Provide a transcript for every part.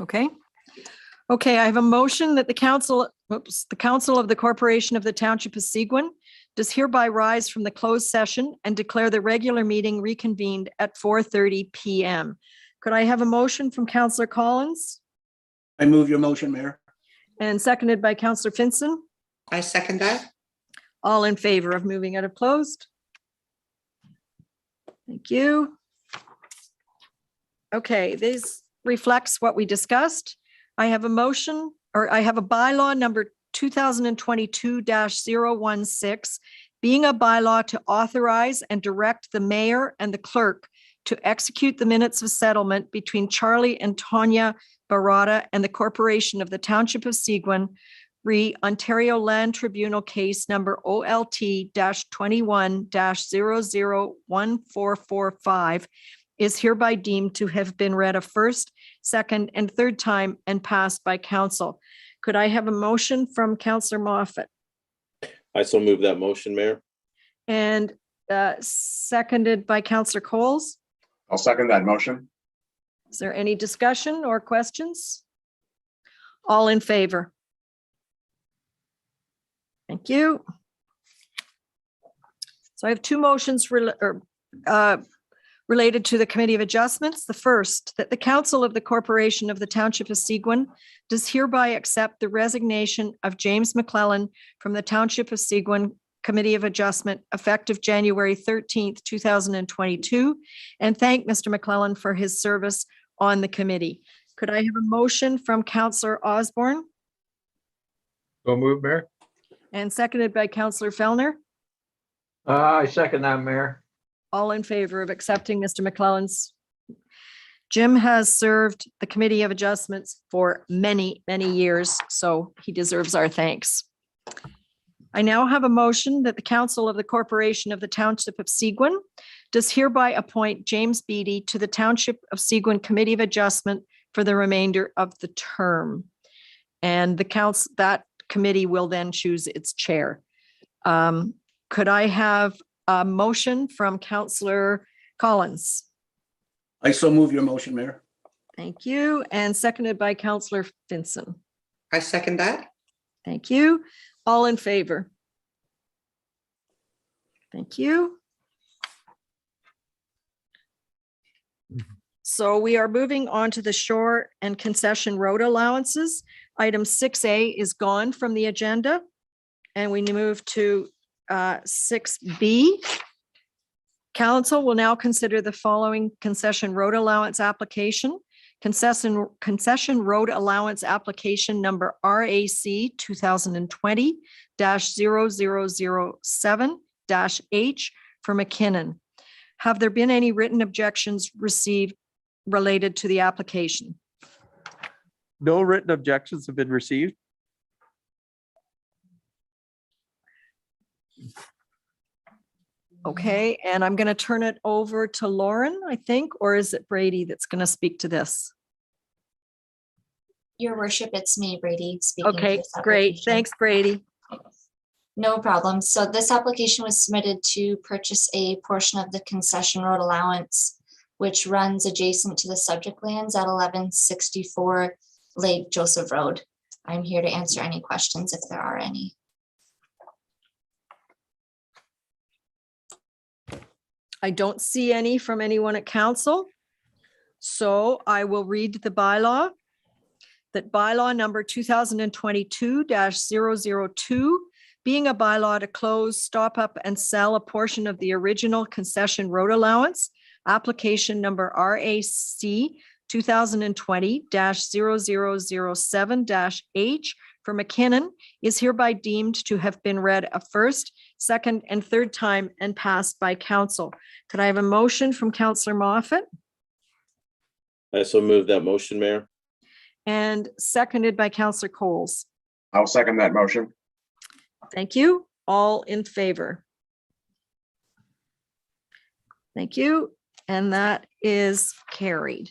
Okay. Okay, I have a motion that the council of the Corporation of the Township of Seguin does hereby rise from the closed session and declare the regular meeting reconvened at 4:30 PM. Could I have a motion from Councillor Collins I move your motion, Mayor. and seconded by Councillor Finson? I second that. All in favor of moving out of closed? Thank you. Okay, this reflects what we discussed. I have a motion, or I have a bylaw number 2022-016, being a bylaw to authorize and direct the mayor and the clerk to execute the minutes of settlement between Charlie and Tonya Barada and the Corporation of the Township of Seguin, re Ontario Land Tribunal case number OLT-21-001445 is hereby deemed to have been read a first, second, and third time and passed by council. Could I have a motion from Councillor Moffat I so move that motion, Mayor. and seconded by Councillor Coles? I'll second that motion. Is there any discussion or questions? All in favor? Thank you. So I have two motions related to the Committee of Adjustments. The first, that the Council of the Corporation of the Township of Seguin does hereby accept the resignation of James McClellan from the Township of Seguin Committee of Adjustment effective January 13th, 2022, and thank Mr. McClellan for his service on the committee. Could I have a motion from Councillor Osborne So move, Mayor. and seconded by Councillor Fellner? I second that, Mayor. All in favor of accepting Mr. McClellan's? Jim has served the Committee of Adjustments for many, many years, so he deserves our thanks. I now have a motion that the Council of the Corporation of the Township of Seguin does hereby appoint James Beattie to the Township of Seguin Committee of Adjustment for the remainder of the term. And the council, that committee will then choose its chair. Could I have a motion from Councillor Collins? I so move your motion, Mayor. Thank you. And seconded by Councillor Finson. I second that. Thank you. All in favor? Thank you. So we are moving on to the shore and concession road allowances. Item 6A is gone from the agenda. And we move to 6B. Council will now consider the following concession road allowance application. Concession road allowance application number RAC 2020-0007-H for McKinnon. Have there been any written objections received related to the application? No written objections have been received. Okay, and I'm going to turn it over to Lauren, I think, or is it Brady that's going to speak to this? Your worship, it's me, Brady, speaking. to Okay, this great. application. Thanks, Brady. No problem. So this application was submitted to purchase a portion of the concession road allowance, which runs adjacent to the subject lands at 1164 Lake Joseph Road. I'm here to answer any questions if there are any. I don't see any from anyone at council. So I will read the bylaw. That bylaw number 2022-002, being a bylaw to close, stop up, and sell a portion of the original concession road allowance, application number RAC 2020-0007-H for McKinnon is hereby deemed to have been read a first, second, and third time and passed by council. Could I have a motion from Councillor Moffat I so move that motion, Mayor. and seconded by Councillor Coles? I'll second that motion. Thank you. All in favor? Thank you. And that is carried.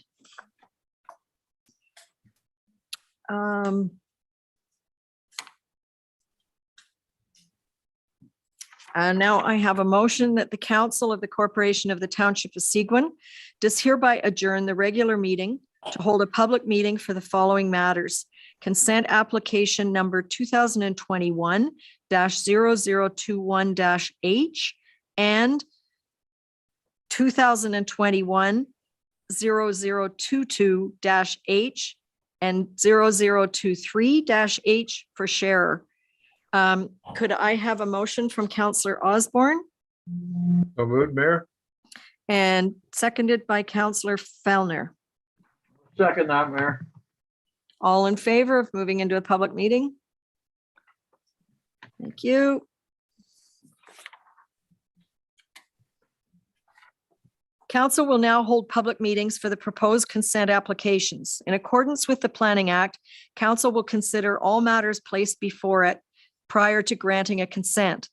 And now I have a motion that the Council of the Corporation of the Township of Seguin does hereby adjourn the regular meeting to hold a public meeting for the following matters. Consent application number 2021-0021-H and 2021-0022-H and 0023-H for sharer. Could I have a motion from Councillor Osborne So moved, Mayor. and seconded by Councillor Fellner? Second that, Mayor. All in favor of moving into a public meeting? Thank you. Council will now hold public meetings for the proposed consent applications. In accordance with the Planning Act, council will consider all matters placed before it prior to granting a consent.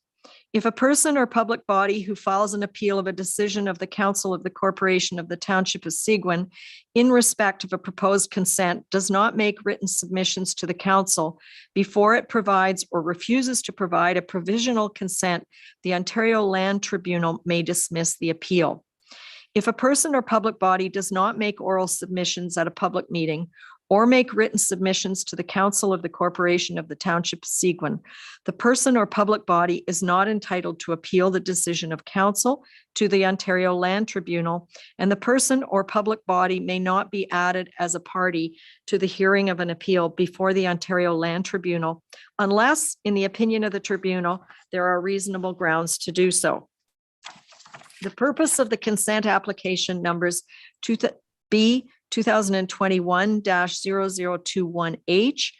If a person or public body who files an appeal of a decision of the Council of the Corporation of the Township of Seguin in respect of a proposed consent does not make written submissions to the council before it provides or refuses to provide a provisional consent, the Ontario Land Tribunal may dismiss the appeal. If a person or public body does not make oral submissions at a public meeting or make written submissions to the Council of the Corporation of the Township of Seguin, the person or public body is not entitled to appeal the decision of council to the Ontario Land Tribunal, and the person or public body may not be added as a party to the hearing of an appeal before the Ontario Land Tribunal, unless, in the opinion of the tribunal, there are reasonable grounds to do so. The purpose of the consent application numbers B 2021-0021H,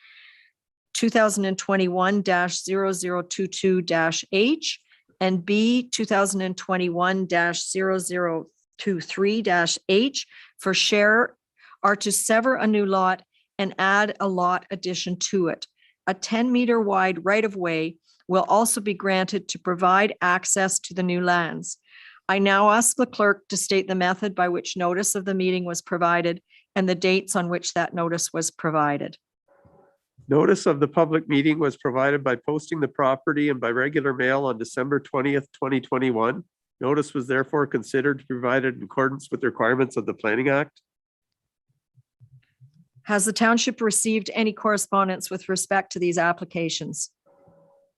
2021-0022-H, and B 2021-0023-H for share are to sever a new lot and add a lot addition to it. A 10-meter wide right-of-way will also be granted to provide access to the new lands. I now ask the clerk to state the method by which notice of the meeting was provided and the dates on which that notice was provided. Notice of the public meeting was provided by posting the property and by regular mail on December 20th, 2021. Notice was therefore considered to be provided in accordance with the requirements of the Planning Act. Has the township received any correspondence with respect to these applications?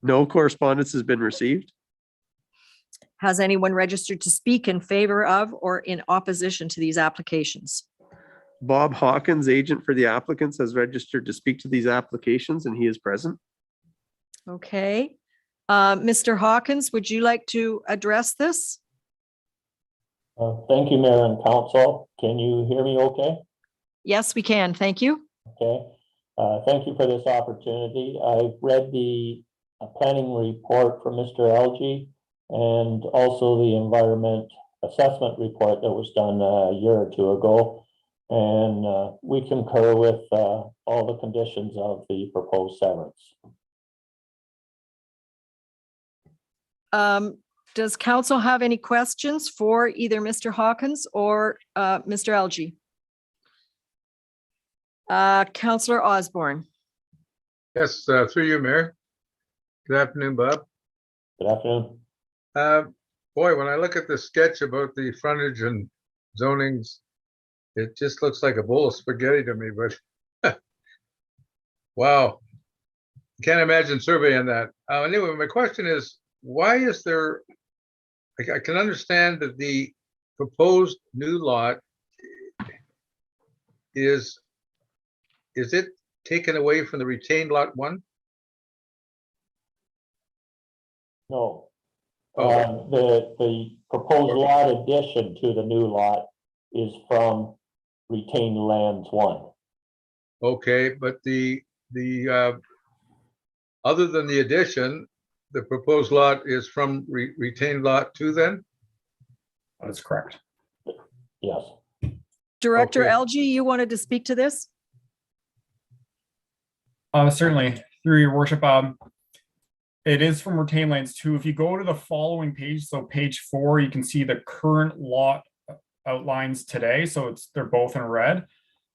No correspondence has been received. Has anyone registered to speak in favor of or in opposition to these applications? Bob Hawkins, agent for the applicants, has registered to speak to these applications and he is present. Okay. Mr. Hawkins, would you like to address this? Thank you, Mayor and Council. Can you hear me okay? Yes, we can. Thank you. Okay. Thank you for this opportunity. I've read the planning report from Mr. Algie and also the environment assessment report that was done a year or two ago. And we concur with all the conditions of the proposed severance. Does council have any questions for either Mr. Hawkins or Mr. Algie? Councillor Osborne. Yes, through you, Mayor. Good afternoon, Bob. Good afternoon. Boy, when I look at the sketch about the frontage and zonings, it just looks like a bowl of spaghetti to me, but wow. Can't imagine surveying that. Anyway, my question is, why is there, I can understand that the proposed new lot is it taken away from the retained lot one? No. Oh. The proposed lot addition to the new lot is from retained lands one. Okay, but the other than the addition, the proposed lot is from retained lot two then? That's correct. Yes. Director Okay. Algie, you wanted to speak to this? Certainly, through your worship. It is from retained lands too. If you go to the following page, so page 4, you can see the current lot outlines today. So they're both in red.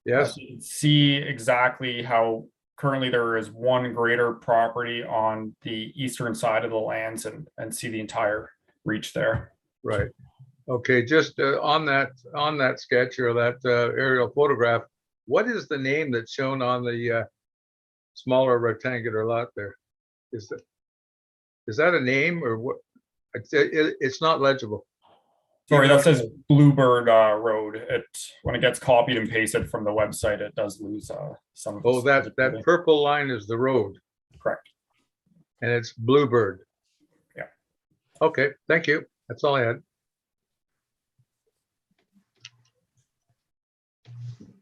Yes. So you can see exactly how currently there is one greater property on the eastern side of the lands and see the entire reach there. Right. Okay, just on that sketch or that aerial photograph, what is the name that's shown on the smaller rectangular lot there? Is that a name or what? It's not legible. Sorry, that says Bluebird Road. When it gets copied and pasted from the website, it does lose some of. Oh, its that purple line is the road. Correct. And it's Bluebird. Yeah. Okay, thank you. That's all I had.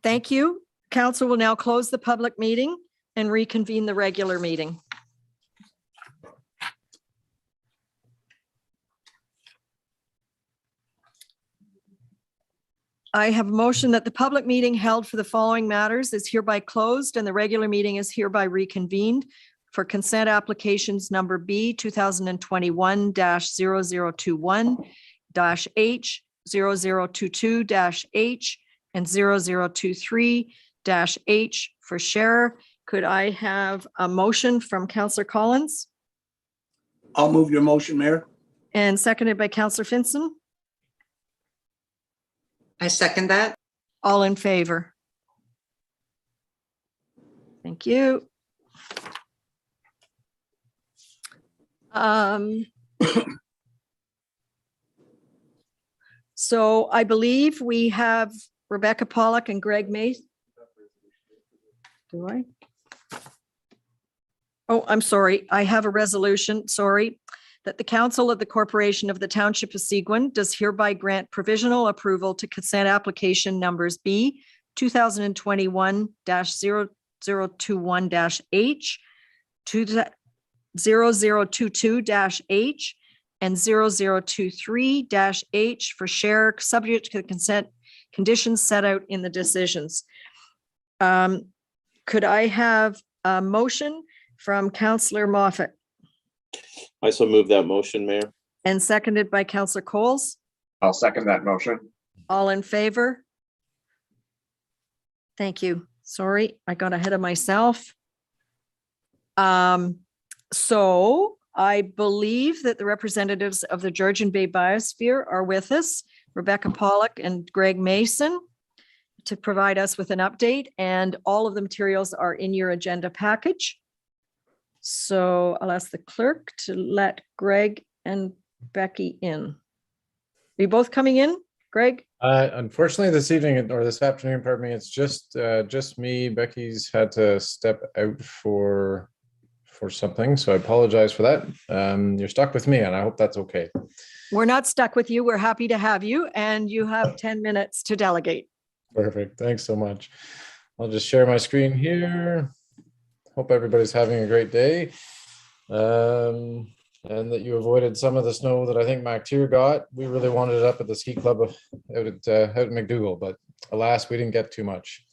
Thank you. Council will now close the public meeting and reconvene the regular meeting. I have a motion that the public meeting held for the following matters is hereby closed and the regular meeting is hereby reconvened for consent applications number B 2021-0021-H, 0022-H, and 0023-H for share. Could I have a motion from Councillor Collins I'll move your motion, Mayor. and seconded by Councillor Finson? I second that. All in favor? Thank you. So I believe we have Rebecca Pollock and Greg Mace. Do I? Oh, I'm sorry. I have a resolution, sorry, that the Council of the Corporation of the Township of Seguin does hereby grant provisional approval to consent application numbers B 2021-0021-H, 0022-H, and 0023-H for share, subject to the consent conditions set out in the decisions. Could I have a motion from Councillor Moffat I so move that motion, Mayor. and seconded by Councillor Coles? I'll second that motion. All in favor? Thank you. Sorry, I got ahead of myself. So I believe that the representatives of the Georgian Bay Biosphere are with us, Rebecca Pollock and Greg Mason, to provide us with an update, and all of the materials are in your agenda package. So I'll ask the clerk to let Greg and Becky in. Are you both coming in, Greg? Unfortunately, this evening or this afternoon, pardon me, it's just me. Becky's had to step out for something, so I apologize for that. You're stuck with me, and I hope that's okay. We're not stuck with you. We're happy to have you, and you have 10 minutes to delegate. Perfect. Thanks so much. I'll just share my screen here. Hope everybody's having a great day. And that you avoided some of the snow that I think MacTier got. We really wanted it up at the ski club out at McDougall, but alas, we didn't get too much.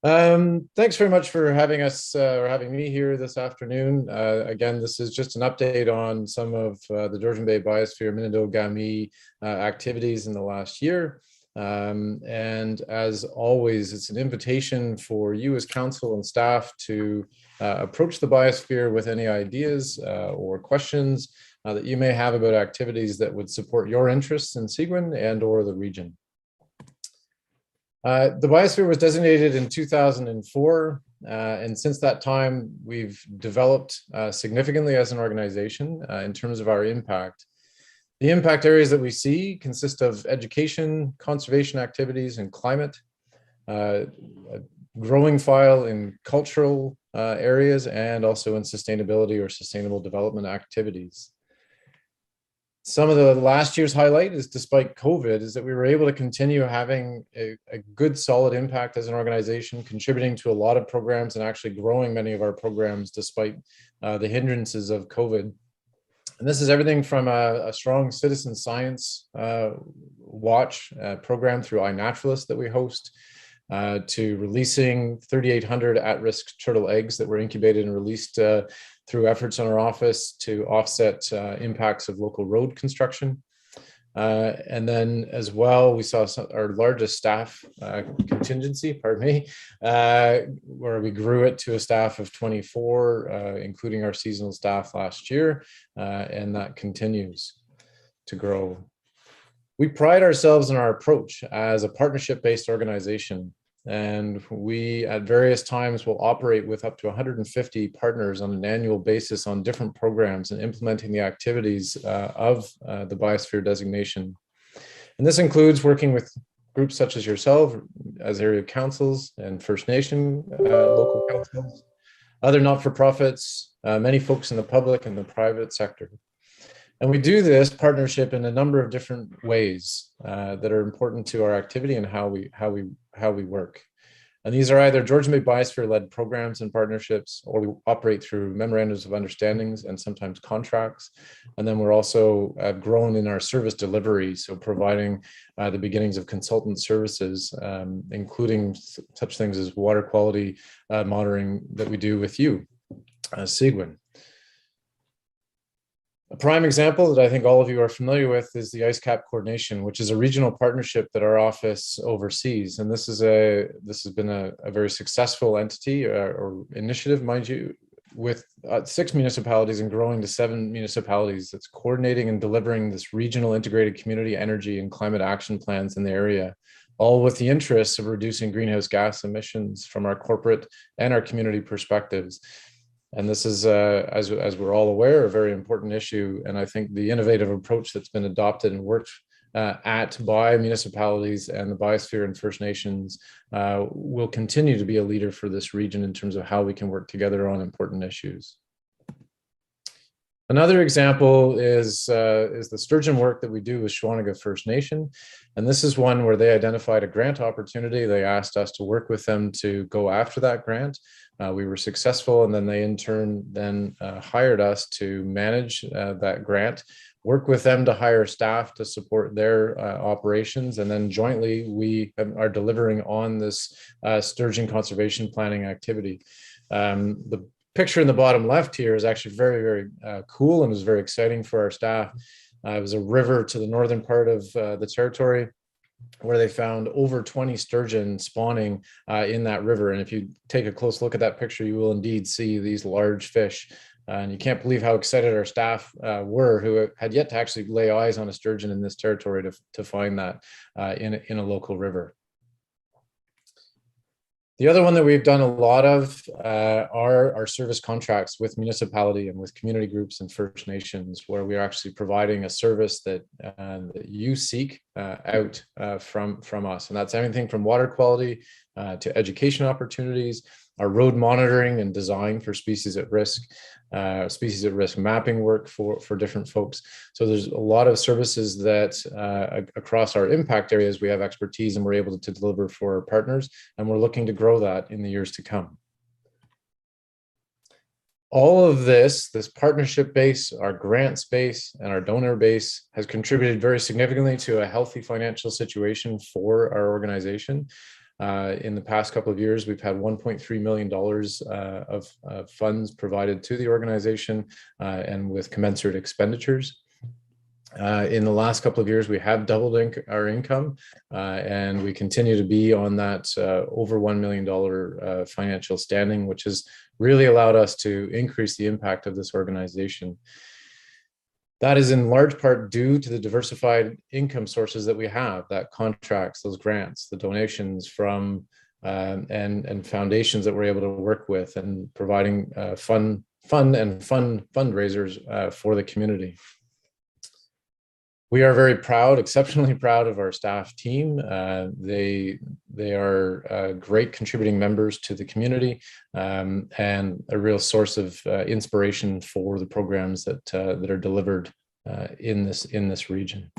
Thanks very much for having us or having me here this afternoon. Again, this is just an update on some of the Georgian Bay Biosphere Minidow-Gami activities in the last year. And as always, it's an invitation for you as council and staff to approach the biosphere with any ideas or questions that you may have about activities that would support your interests in Seguin and or the region. The biosphere was designated in 2004, and since that time, we've developed significantly as an organization in terms of our impact. The impact areas that we see consist of education, conservation activities, and climate, a growing file in cultural areas, and also in sustainability or sustainable development activities. Some of the last year's highlight is, despite COVID, is that we were able to continue having a good solid impact as an organization, contributing to a lot of programs and actually growing many of our programs despite the hindrances of COVID. And this is everything from a strong citizen science watch program through iNaturalist that we host, to releasing 3,800 at-risk turtle eggs that were incubated and released through efforts in our office to offset impacts of local road construction. And then as well, we saw our largest staff contingency, pardon me, where we grew it to a staff of 24, including our seasonal staff last year, and that continues to grow. We pride ourselves in our approach as a partnership-based organization. And we at various times will operate with up to 150 partners on an annual basis on different programs and implementing the activities of the biosphere designation. And this includes working with groups such as yourself, as area councils and First Nation local councils, other not-for-profits, many folks in the public and the private sector. And we do this partnership in a number of different ways that are important to our activity and how we work. And these are either Georgian Bay Biosphere-led programs and partnerships, or we operate through memorandums of understandings and sometimes contracts. And then we're also grown in our service delivery, so providing the beginnings of consultant services, including such things as water quality monitoring that we do with you, Seguin. A prime example that I think all of you are familiar with is the Icecap Coordination, which is a regional partnership that our office oversees. And this has been a very successful entity or initiative, mind you, with 6 municipalities and growing to 7 municipalities that's coordinating and delivering this regional integrated community energy and climate action plans in the area, all with the interests of reducing greenhouse gas emissions from our corporate and our community perspectives. And this is, as we're all aware, a very important issue. And I think the innovative approach that's been adopted and worked by municipalities and the biosphere and First Nations will continue to be a leader for this region in terms of how we can work together on important issues. Another example is the Sturgeon Work that we do with Shawniga First Nation. And this is one where they identified a grant opportunity. They asked us to work with them to go after that grant. We were successful, and then they in turn hired us to manage that grant, work with them to hire staff to support their operations. And then jointly, we are delivering on this sturgeon conservation planning activity. The picture in the bottom left here is actually very, very cool and was very exciting for our staff. It was a river to the northern part of the territory where they found over 20 sturgeon spawning in that river. And if you take a close look at that picture, you will indeed see these large fish. And you can't believe how excited our staff were, who had yet to actually lay eyes on a sturgeon in this territory, to find that in a local river. The other one that we've done a lot of are our service contracts with municipality and with community groups and First Nations, where we are actually providing a service that you seek out from us. And that's everything from water quality to education opportunities, our road monitoring and design for species at risk mapping work for different folks. So there's a lot of services that across our impact areas we have expertise and we're able to deliver for our partners, and we're looking to grow that in the years to come. All of this partnership base, our grants base, and our donor base has contributed very significantly to a healthy financial situation for our organization. In the past couple of years, we've had $1.3 million of funds provided to the organization and with commensurate expenditures. In the last couple of years, we have doubled our income and we continue to be on that over $1 million financial standing, which has really allowed us to increase the impact of this organization. That is in large part due to the diversified income sources that we have, that contracts, those grants, the donations from and foundations that we're able to work with, and providing fun fundraisers for the community. We are very proud, exceptionally proud of our staff team. They are great contributing members to the community and a real source of inspiration for the programs that are delivered in this region.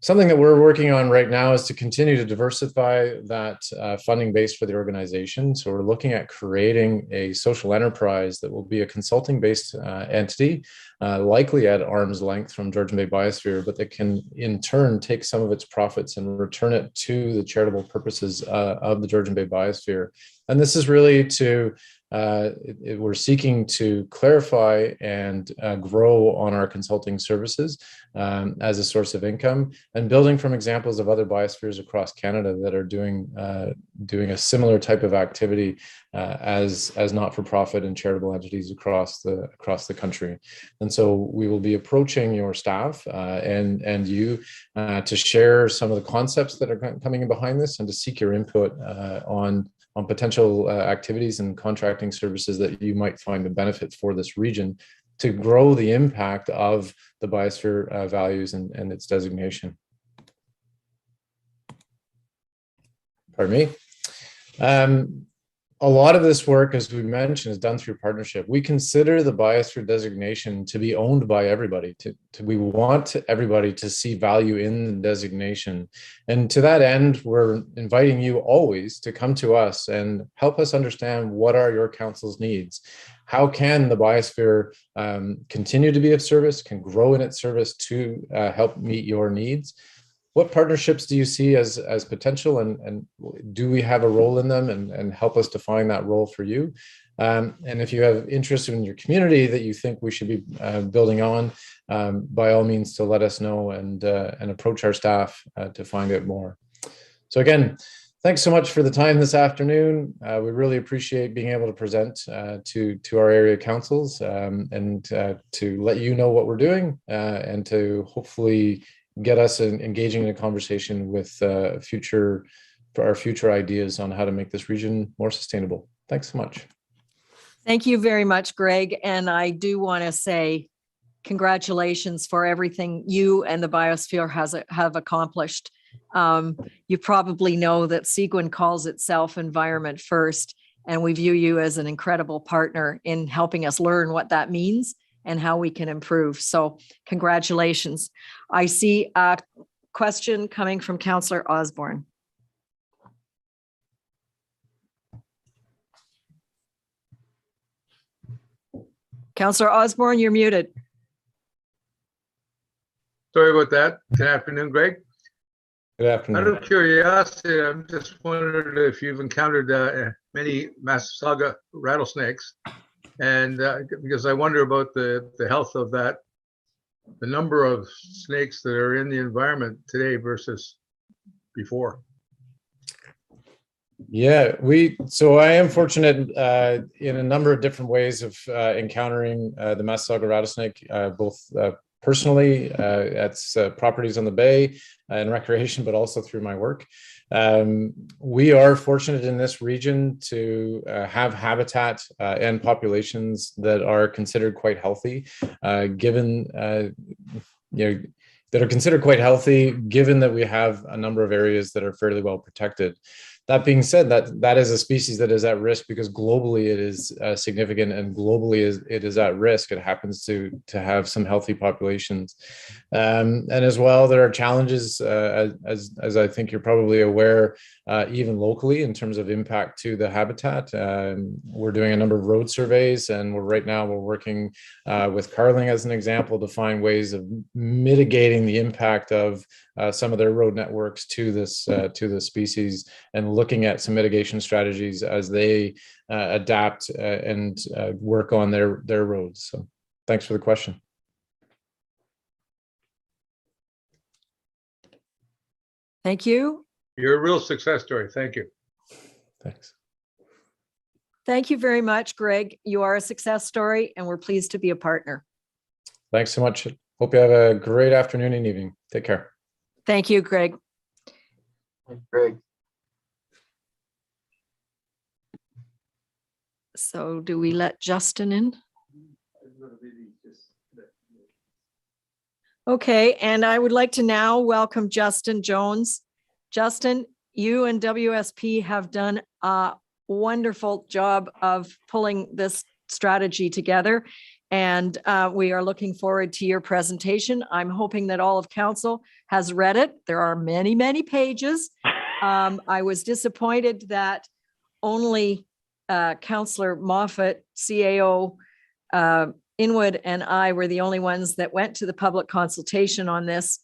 Something that we're working on right now is to continue to diversify that funding base for the organization. So we're looking at creating a social enterprise that will be a consulting-based entity, likely at arm's length from Georgian Bay Biosphere, but that can in turn take some of its profits and return it to the charitable purposes of the Georgian Bay Biosphere. And this is really to we're seeking to clarify and grow on our consulting services as a source of income, and building from examples of other biospheres across Canada that are doing a similar type of activity as not-for-profit and charitable entities across the country. And so we will be approaching your staff and you to share some of the concepts that are coming in behind this, and to seek your input on potential activities and contracting services that you might find a benefit for this region to grow the impact of the biosphere values and its designation. Pardon me. A lot of this work, as we mentioned, is done through partnership. We consider the biosphere designation to be owned by everybody. We want everybody to see value in the designation. And to that end, we're inviting you always to come to us and help us understand what are your council's needs. How can the biosphere continue to be of service, can grow in its service to help meet your needs? What partnerships do you see as potential, and do we have a role in them, and help us define that role for you? And if you have interest in your community that you think we should be building on, by all means to let us know and approach our staff to find out more. So again, thanks so much for the time this afternoon. We really appreciate being able to present to our area councils and to let you know what we're doing and to hopefully get us engaging in a conversation with our future ideas on how to make this region more sustainable. Thanks so much. Thank you very much, Greg. And I do want to say congratulations for everything you and the biosphere have accomplished. You probably know that Seguin calls itself Environment First, and we view you as an incredible partner in helping us learn what that means and how we can improve. So congratulations. I see a question coming from Councillor Osborne. Councillor Osborne, you're muted. Sorry about that. Good afternoon, Greg. Good afternoon. Out of curiosity, I'm just wondering if you've encountered many Massasauga rattlesnakes, and because I wonder about the health of the number of snakes that are in the environment today versus before. Yeah, so I am fortunate in a number of different ways of encountering the Massasauga rattlesnake, both personally at properties on the bay and recreation, but also through my work. We are fortunate in this region to have habitat and populations that are considered quite healthy, given that we have a number of areas that are fairly well protected. That being said, that is a species that is at risk because globally it is significant, and globally it is at risk. It happens to have some healthy populations, and as well there are challenges, as I think you're probably aware, even locally in terms of impact to the habitat. We're doing a number of road surveys, and we're working with Carling as an example to find ways of mitigating the impact of some of their road networks to this species, and looking at some mitigation strategies as they adapt and work on their roads. So thanks for the question. Thank you. You're a real success story. Thank you. Thanks. Thank you very much, Greg. You are a success story, and we're pleased to be a partner. Thanks so much. Hope you have a great afternoon and evening. Take care. Thank you, Greg. Greg. So do we let Justin in? Okay, and I would like to now welcome Justin Jones. Justin, you and WSP have done a wonderful job of pulling this strategy together, and we are looking forward to your presentation. I'm hoping that all of council has read it. There are many, many pages. I was disappointed that only Councillor Moffat, CAO, Inwood, and I were the only ones that went to the public consultation on this.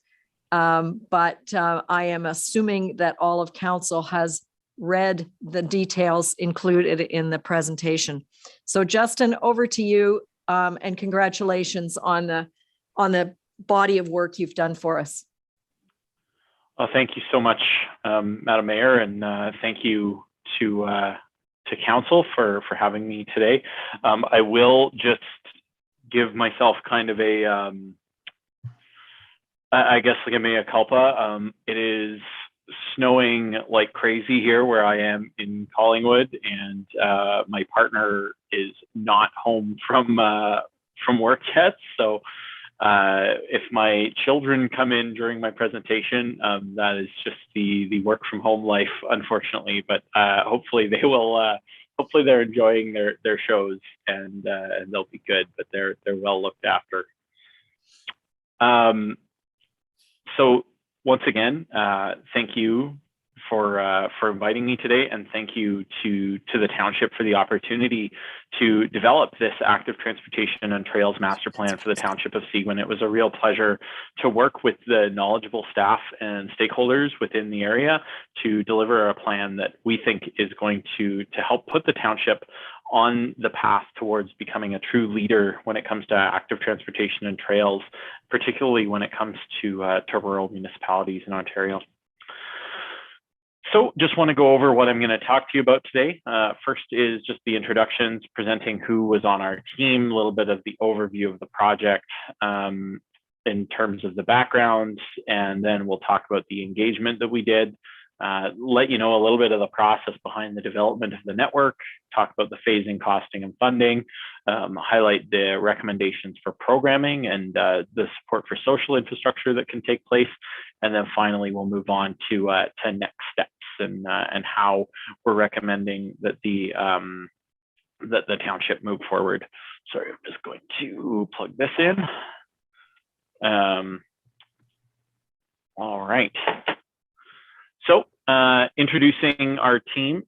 But I am assuming that all of council has read the details included in the presentation. So Justin, over to you, and congratulations on the body of work you've done for us. Well, thank you so much, Madam Mayor, and thank you to council for having me today. I will just give myself kind of a, I guess, like a mea culpa. It is snowing like crazy here where I am in Collingwood, and my partner is not home from work yet. So if my children come in during my presentation, that is just the work from home life, unfortunately. But hopefully they will. Hopefully they're enjoying their shows, and they'll be good. But they're well looked after. So once again, thank you for inviting me today, and thank you to the township for the opportunity to develop this active transportation and trails master plan for the township of Seguin. It was a real pleasure to work with the knowledgeable staff and stakeholders within the area to deliver a plan that we think is going to help put the township on the path towards becoming a true leader when it comes to active transportation and trails, particularly when it comes to rural municipalities in Ontario. So just want to go over what I'm going to talk to you about today. First is just the introductions, presenting who was on our team, a little bit of the overview of the project in terms of the background, and then we'll talk about the engagement that we did, let you know a little bit of the process behind the development of the network, talk about the phasing, costing, and funding, highlight the recommendations for programming and the support for social infrastructure that can take place, and then finally we'll move on to next steps and how we're recommending that the township move forward. Sorry, I'm just going to plug this in. All right. So introducing our team.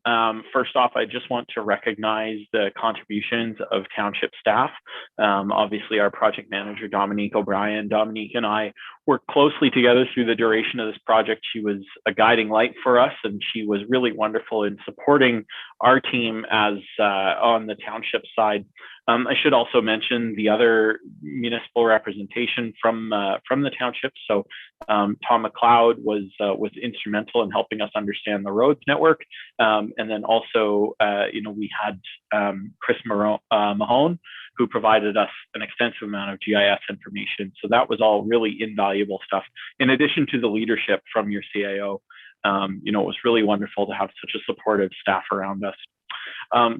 First off, I just want to recognize the contributions of township staff. Obviously, our project manager, Dominique O'Brien. Dominique and I worked closely together through the duration of this project. She was a guiding light for us, and she was really wonderful in supporting our team as on the township side. I should also mention the other municipal representation from the township. So Tom McLeod was instrumental in helping us understand the roads network, and then also we had Chris Mahone, who provided us an extensive amount of GIS information. So that was all really invaluable stuff. In addition to the leadership from your CAO, it was really wonderful to have such a supportive staff around us.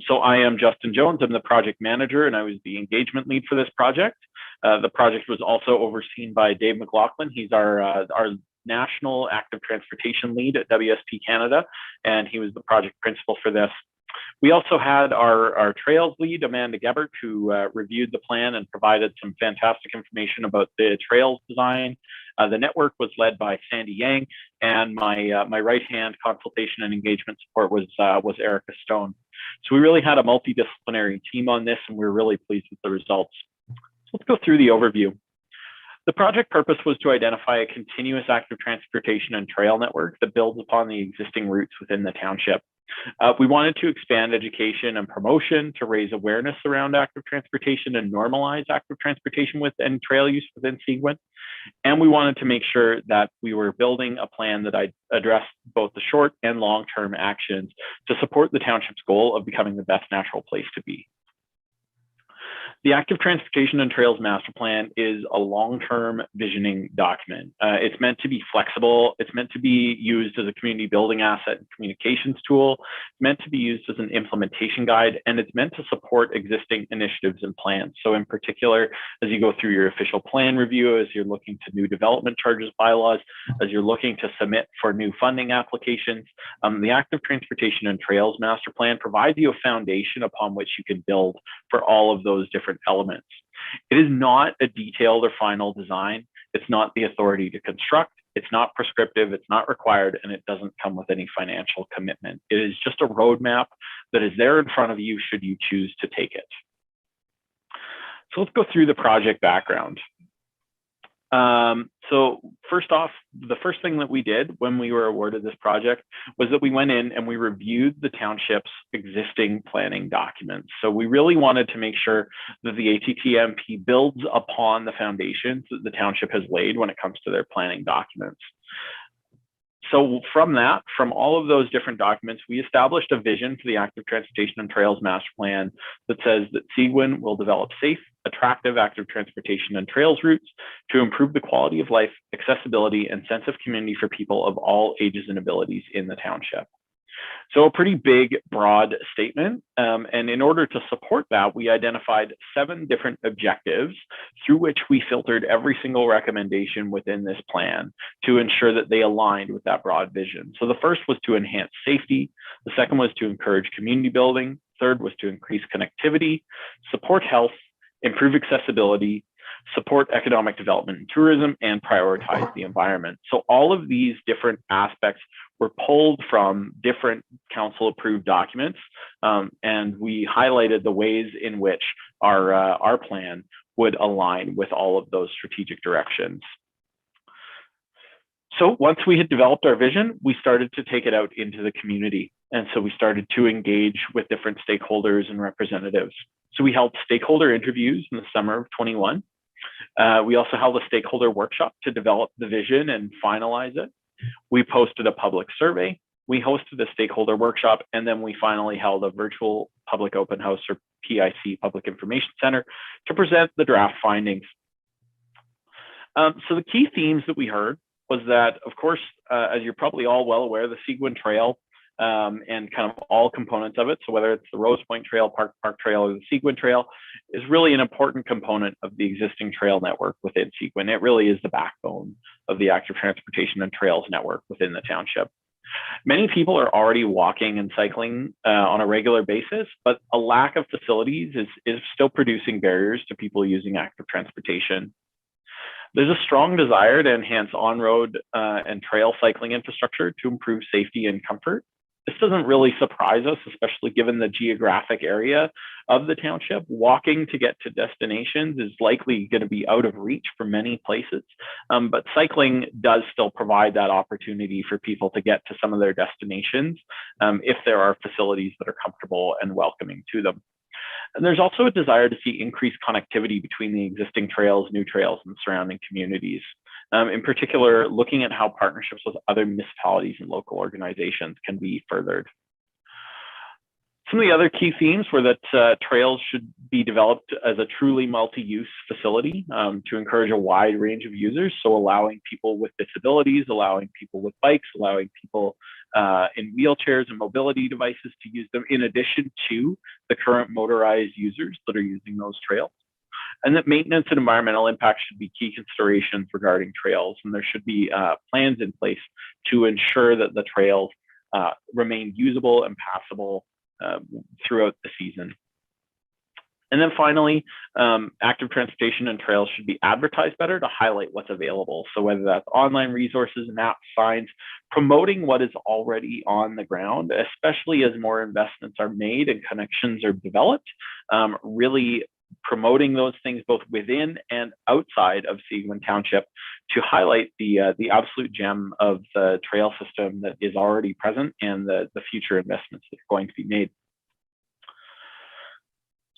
So I am Justin Jones. I'm the project manager, and I was the engagement lead for this project. The project was also overseen by Dave McLaughlin. He's our national active transportation lead at WSP Canada, and he was the project principal for this. We also had our trails lead, Amanda Gebert, who reviewed the plan and provided some fantastic information about the trails design. The network was led by Sandy Yang, and my right-hand consultation and engagement support was Erica Stone. So we really had a multidisciplinary team on this, and we were really pleased with the results. So let's go through the overview. The project purpose was to identify a continuous active transportation and trail network that builds upon the existing routes within the township. We wanted to expand education and promotion to raise awareness around active transportation and normalize active transportation and trail use within Seguin. And we wanted to make sure that we were building a plan that addressed both the short and long-term actions to support the township's goal of becoming the best natural place to be. The Active Transportation and Trails Master Plan is a long-term visioning document. It's meant to be flexible. It's meant to be used as a community building asset and communications tool. It's meant to be used as an implementation guide, and it's meant to support existing initiatives and plans. So in particular, as you go through your official plan review, as you're looking to new development charges bylaws, as you're looking to submit for new funding applications, the Active Transportation and Trails Master Plan provides you a foundation upon which you can build for all of those different elements. It is not a detailed or final design. It's not the authority to construct. It's not prescriptive. It's not required, and it doesn't come with any financial commitment. It is just a roadmap that is there in front of you should you choose to take it. So let's go through the project background. So first off, the first thing that we did when we were awarded this project was that we went in and we reviewed the township's existing planning documents. So we really wanted to make sure that the ATTMP builds upon the foundations that the township has laid when it comes to their planning documents. So from all of those different documents, we established a vision for the active transportation and trails master plan that says that Seguin will develop safe, attractive active transportation and trails routes to improve the quality of life, accessibility, and sense of community for people of all ages and abilities in the township. So a pretty big, broad statement. And in order to support that, we identified 7 different objectives through which we filtered every single recommendation within this plan to ensure that they aligned with that broad vision. So the first was to enhance safety. The second was to encourage community building. Third was to increase connectivity, support health, improve accessibility, support economic development and tourism, and prioritize the environment. So all of these different aspects were pulled from different council approved documents, and we highlighted the ways in which our plan would align with all of those strategic directions. So once we had developed our vision, we started to take it out into the community. And so we started to engage with different stakeholders and representatives. So we held stakeholder interviews in the summer of 21. We also held a stakeholder workshop to develop the vision and finalize it. We posted a public survey. We hosted a stakeholder workshop, and then we finally held a virtual public open house, or PIC, Public Information Center, to present the draft findings. So the key themes that we heard was that, of course, as you're probably all well aware, the Seguin Trail and kind of all components of it, so whether it's the Rose Point Trail, Park Trail, or the Seguin Trail, is really an important component of the existing trail network within Seguin. It really is the backbone of the active transportation and trails network within the township. Many people are already walking and cycling on a regular basis, but a lack of facilities is still producing barriers to people using active transportation. There's a strong desire to enhance on-road and trail cycling infrastructure to improve safety and comfort. This doesn't really surprise us, especially given the geographic area of the township. Walking to get to destinations is likely going to be out of reach for many places, but cycling does still provide that opportunity for people to get to some of their destinations if there are facilities that are comfortable and welcoming to them. And there's also a desire to see increased connectivity between the existing trails, new trails, and surrounding communities. In particular, looking at how partnerships with other municipalities and local organizations can be furthered. Some of the other key themes were that trails should be developed as a truly multi-use facility to encourage a wide range of users. So allowing people with disabilities, allowing people with bikes, allowing people in wheelchairs and mobility devices to use them, in addition to the current motorized users that are using those trails. And that maintenance and environmental impact should be key considerations regarding trails. And there should be plans in place to ensure that the trails remain usable and passable throughout the season. And then finally, active transportation and trails should be advertised better to highlight what's available. So whether that's online resources, maps, signs, promoting what is already on the ground, especially as more investments are made and connections are developed, really promoting those things both within and outside of Seguin Township to highlight the absolute gem of the trail system that is already present and the future investments that are going to be made.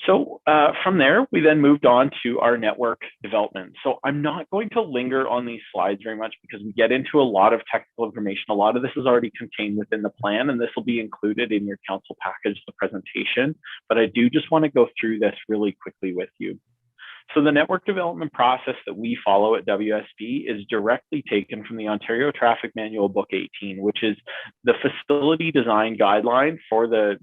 So from there, we then moved on to our network development. So I'm not going to linger on these slides very much because we get into a lot of technical information. A lot of this is already contained within the plan, and this will be included in your council package, the presentation. But I do just want to go through this really quickly with you. So the network development process that we follow at WSP is directly taken from the Ontario Traffic Manual Book 18, which is the facility design guideline for the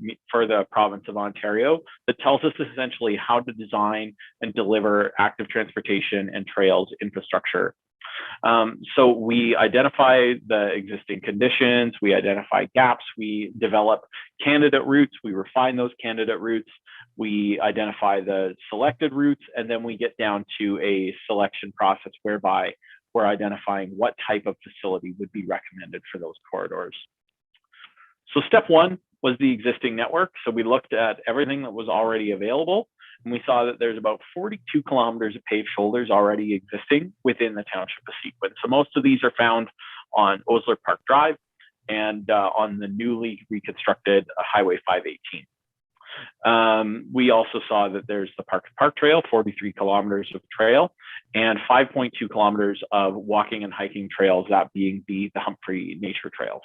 province of Ontario that tells us essentially how to design and deliver active transportation and trails infrastructure. So we identify the existing conditions, we identify gaps, we develop candidate routes, we refine those candidate routes, we identify the selected routes, and then we get down to a selection process whereby we're identifying what type of facility would be recommended for those corridors. So step one was the existing network. So we looked at everything that was already available, and we saw that there's about 42 kilometers of paved shoulders already existing within the township of Seguin. So most of these are found on Ulcer Park Drive and on the newly reconstructed Highway 518. We also saw that there's the Park to Park Trail, 43 kilometers of trail, and 5.2 kilometers of walking and hiking trails, that being the Humphrey nature trails.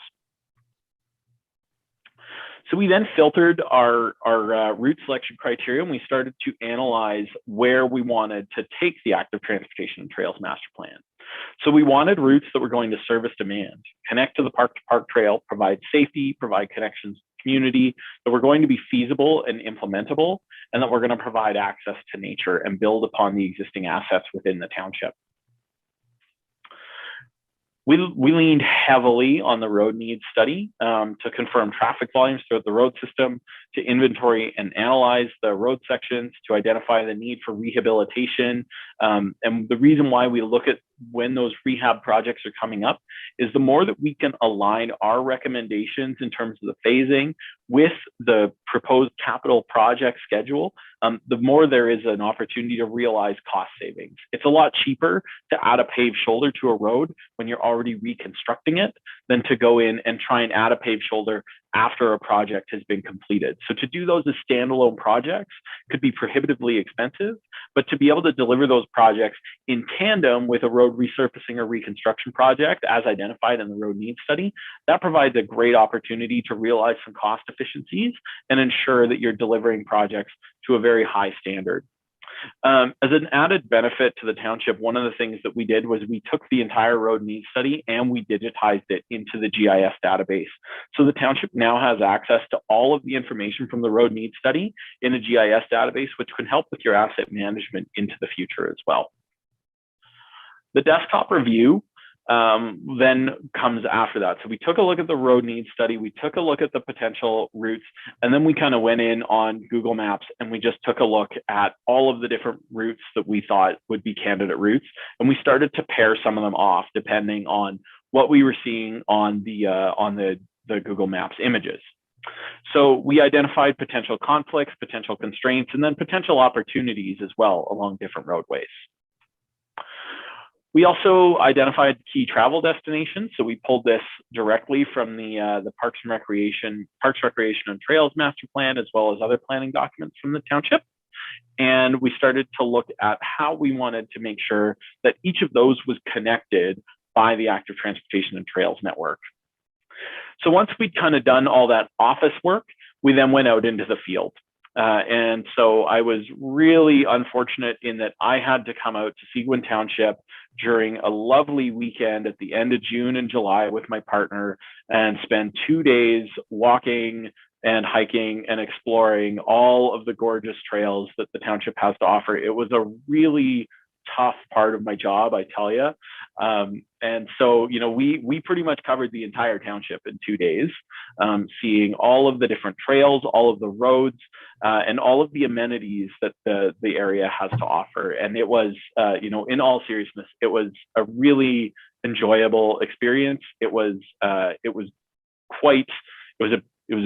So we then filtered our route selection criteria, and we started to analyze where we wanted to take the active transportation and trails master plan. So we wanted routes that were going to service demand, connect to the Park to Park Trail, provide safety, provide connections to community, that were going to be feasible and implementable, and that we're going to provide access to nature and build upon the existing assets within the township. We leaned heavily on the road needs study to confirm traffic volumes throughout the road system, to inventory and analyze the road sections, to identify the need for rehabilitation. And the reason why we look at when those rehab projects are coming up is the more that we can align our recommendations in terms of the phasing with the proposed capital project schedule, the more there is an opportunity to realize cost savings. It's a lot cheaper to add a paved shoulder to a road when you're already reconstructing it than to go in and try and add a paved shoulder after a project has been completed. So to do those as standalone projects could be prohibitively expensive, but to be able to deliver those projects in tandem with a road resurfacing or reconstruction project as identified in the road needs study, that provides a great opportunity to realize some cost efficiencies and ensure that you're delivering projects to a very high standard. As an added benefit to the township, one of the things that we did was we took the entire road needs study and we digitized it into the GIS database. So the township now has access to all of the information from the road needs study in a GIS database, which can help with your asset management into the future as well. The desktop review then comes after that. So we took a look at the road needs study, we took a look at the potential routes, and then we kind of went in on Google Maps and we just took a look at all of the different routes that we thought would be candidate routes. And we started to pair some of them off depending on what we were seeing on the Google Maps images. So we identified potential conflicts, potential constraints, and then potential opportunities as well along different roadways. We also identified key travel destinations. So we pulled this directly from the Parks, Recreation and Trails Master Plan, as well as other planning documents from the township. And we started to look at how we wanted to make sure that each of those was connected by the active transportation and trails network. So once we'd kind of done all that office work, we then went out into the field. And so I was really unfortunate in that I had to come out to Seguin Township during a lovely weekend at the end of June and July with my partner and spend 2 days walking and hiking and exploring all of the gorgeous trails that the township has to offer. It was a really tough part of my job, I tell you. And so, you know, we pretty much covered the entire township in 2 days, seeing all of the different trails, all of the roads, and all of the amenities that the area has to offer. And it was, you know, in all seriousness, it was a really enjoyable experience. It was a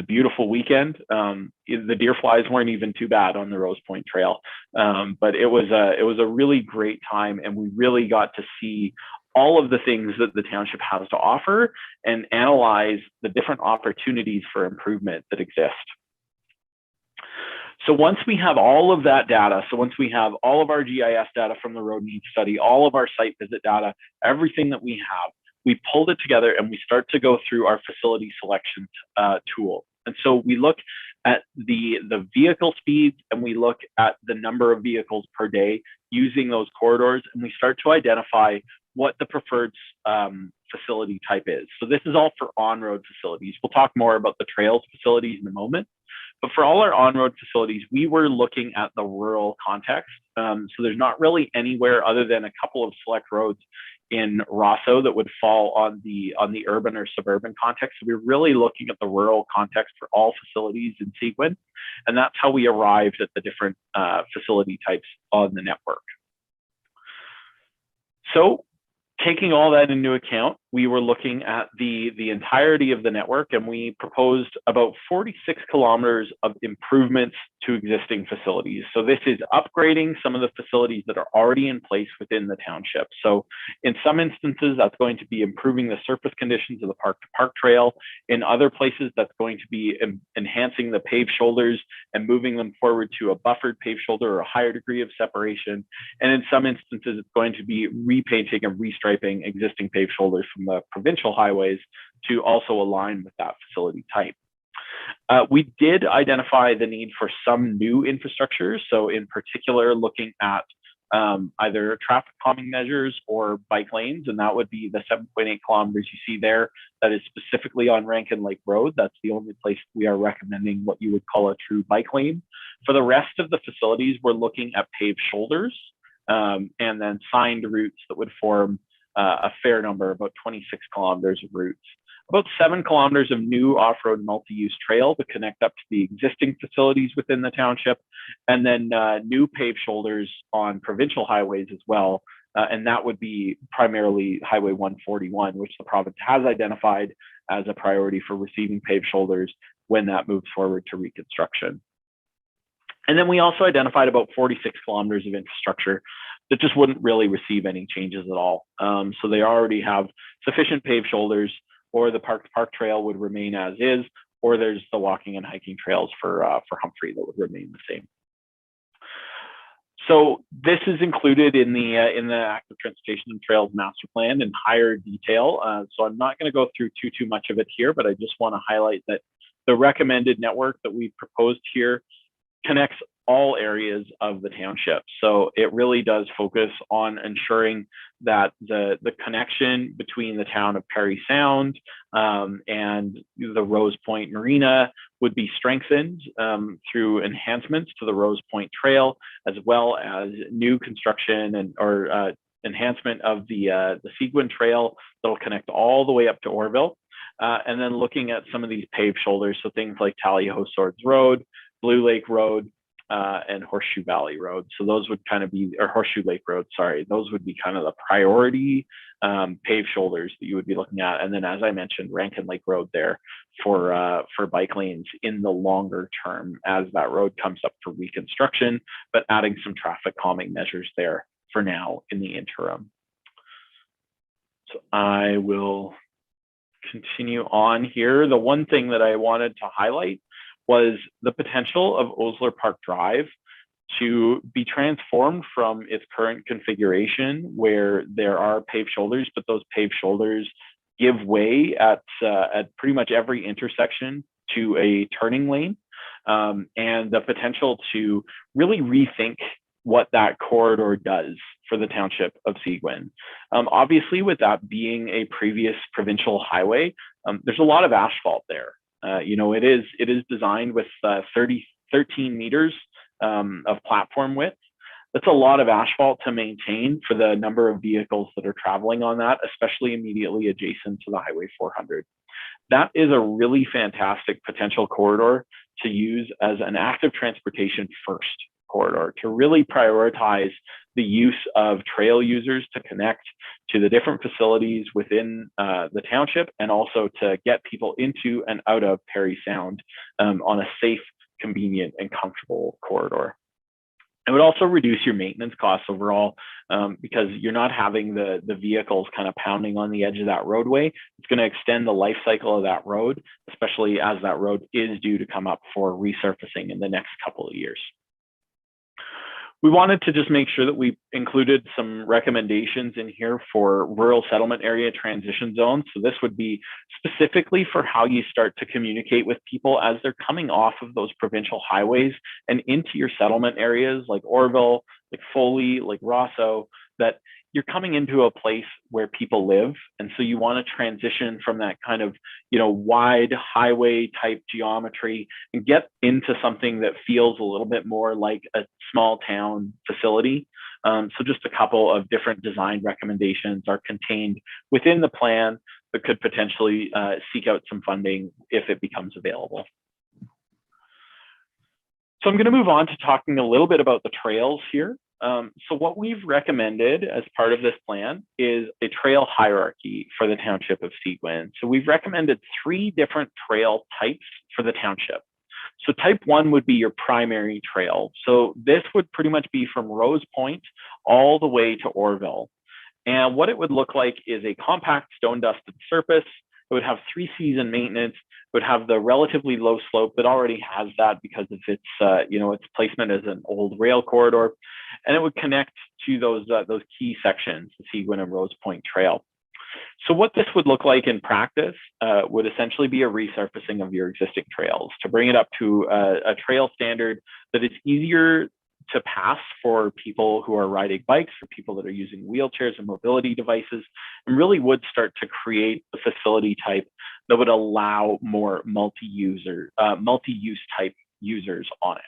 beautiful weekend. The deer flies weren't even too bad on the Rose Point Trail, but it was a really great time, and we really got to see all of the things that the township has to offer and analyze the different opportunities for improvement that exist. So once we have all of that data, so once we have all of our GIS data from the road needs study, all of our site visit data, everything that we have, we pulled it together and we start to go through our facility selection tool. And so we look at the vehicle speeds and we look at the number of vehicles per day using those corridors, and we start to identify what the preferred facility type is. So this is all for on-road facilities. We'll talk more about the trails facilities in a moment. But for all our on-road facilities, we were looking at the rural context. So there's not really anywhere other than a couple of select roads in Rosso that would fall on the urban or suburban context. So we're really looking at the rural context for all facilities in Seguin. And that's how we arrived at the different facility types on the network. So taking all that into account, we were looking at the entirety of the network, and we proposed about 46 kilometers of improvements to existing facilities. So this is upgrading some of the facilities that are already in place within the township. So in some instances, that's going to be improving the surface conditions of the park-to-park trail. In other places, that's going to be enhancing the paved shoulders and moving them forward to a buffered paved shoulder or a higher degree of separation. And in some instances, it's going to be repainting and restriping existing paved shoulders from the provincial highways to also align with that facility type. We did identify the need for some new infrastructure. So in particular, looking at either traffic calming measures or bike lanes, and that would be the 7.8 kilometers you see there that is specifically on Rankin Lake Road. That's the only place we are recommending what you would call a true bike lane. For the rest of the facilities, we're looking at paved shoulders and then signed routes that would form a fair number, about 26 kilometers of routes. About 7 kilometers of new off-road multi-use trail to connect up to the existing facilities within the township, and then new paved shoulders on provincial highways as well. And that would be primarily Highway 141, which the province has identified as a priority for receiving paved shoulders when that moves forward to reconstruction. And then we also identified about 46 kilometers of infrastructure that just wouldn't really receive any changes at all. So they already have sufficient paved shoulders, or the park-to-park trail would remain as is, or there's the walking and hiking trails for Humphrey that would remain the same. So this is included in the Active Transportation and Trails Master Plan in higher detail. So I'm not going to go through too much of it here, but I just want to highlight that the recommended network that we've proposed here connects all areas of the township. So it really does focus on ensuring that the connection between the town of Perry Sound and the Rose Point Marina would be strengthened through enhancements to the Rose Point Trail, as well as new construction and or enhancement of the Seguin Trail that'll connect all the way up to Orville. And then looking at some of these paved shoulders, so things like Tally-Ho Swords Road, Blue Lake Road, and Horseshoe Valley Road. So those would kind of be, or Horseshoe Lake Road, sorry, those would be kind of the priority paved shoulders that you would be looking at. And then, as I mentioned, Rankin Lake Road there for bike lanes in the longer term as that road comes up for reconstruction, but adding some traffic calming measures there for now in the interim. So I will continue on here. The one thing that I wanted to highlight was the potential of Ulcer Park Drive to be transformed from its current configuration, where there are paved shoulders, but those paved shoulders give way at pretty much every intersection to a turning lane, and the potential to really rethink what that corridor does for the township of Seguin. Obviously, with that being a previous provincial highway, there's a lot of asphalt there. You know, it is designed with 13 meters of platform width. That's a lot of asphalt to maintain for the number of vehicles that are traveling on that, especially immediately adjacent to the Highway 400. That is a really fantastic potential corridor to use as an active transportation first corridor, to really prioritize the use of trail users to connect to the different facilities within the township, and also to get people into and out of Perry Sound on a safe, convenient, and comfortable corridor. It would also reduce your maintenance costs overall, because you're not having the vehicles kind of pounding on the edge of that roadway. It's going to extend the life cycle of that road, especially as that road is due to come up for resurfacing in the next couple of years. We wanted to just make sure that we included some recommendations in here for rural settlement area transition zones. So this would be specifically for how you start to communicate with people as they're coming off of those provincial highways and into your settlement areas like Orville, like Foley, like Rosso, that you're coming into a place where people live. And so you want to transition from that kind of, you know, wide highway type geometry and get into something that feels a little bit more like a small town facility. So just a couple of different design recommendations are contained within the plan that could potentially seek out some funding if it becomes available. So I'm going to move on to talking a little bit about the trails here. So what we've recommended as part of this plan is a trail hierarchy for the township of Seguin. So we've recommended 3 different trail types for the township. So type 1 would be your primary trail. So this would pretty much be from Rose Point all the way to Orville. And what it would look like is a compact stone dusted surface. It would have 3-season maintenance. It would have the relatively low slope that already has that because of its, its placement as an old rail corridor, and it would connect to those key sections, the Seguin and Rose Point Trail. So what this would look like in practice would essentially be a resurfacing of your existing trails to bring it up to a trail standard that is easier to pass for people who are riding bikes, for people that are using wheelchairs and mobility devices, and really would start to create a facility type that would allow more multi-use type users on it.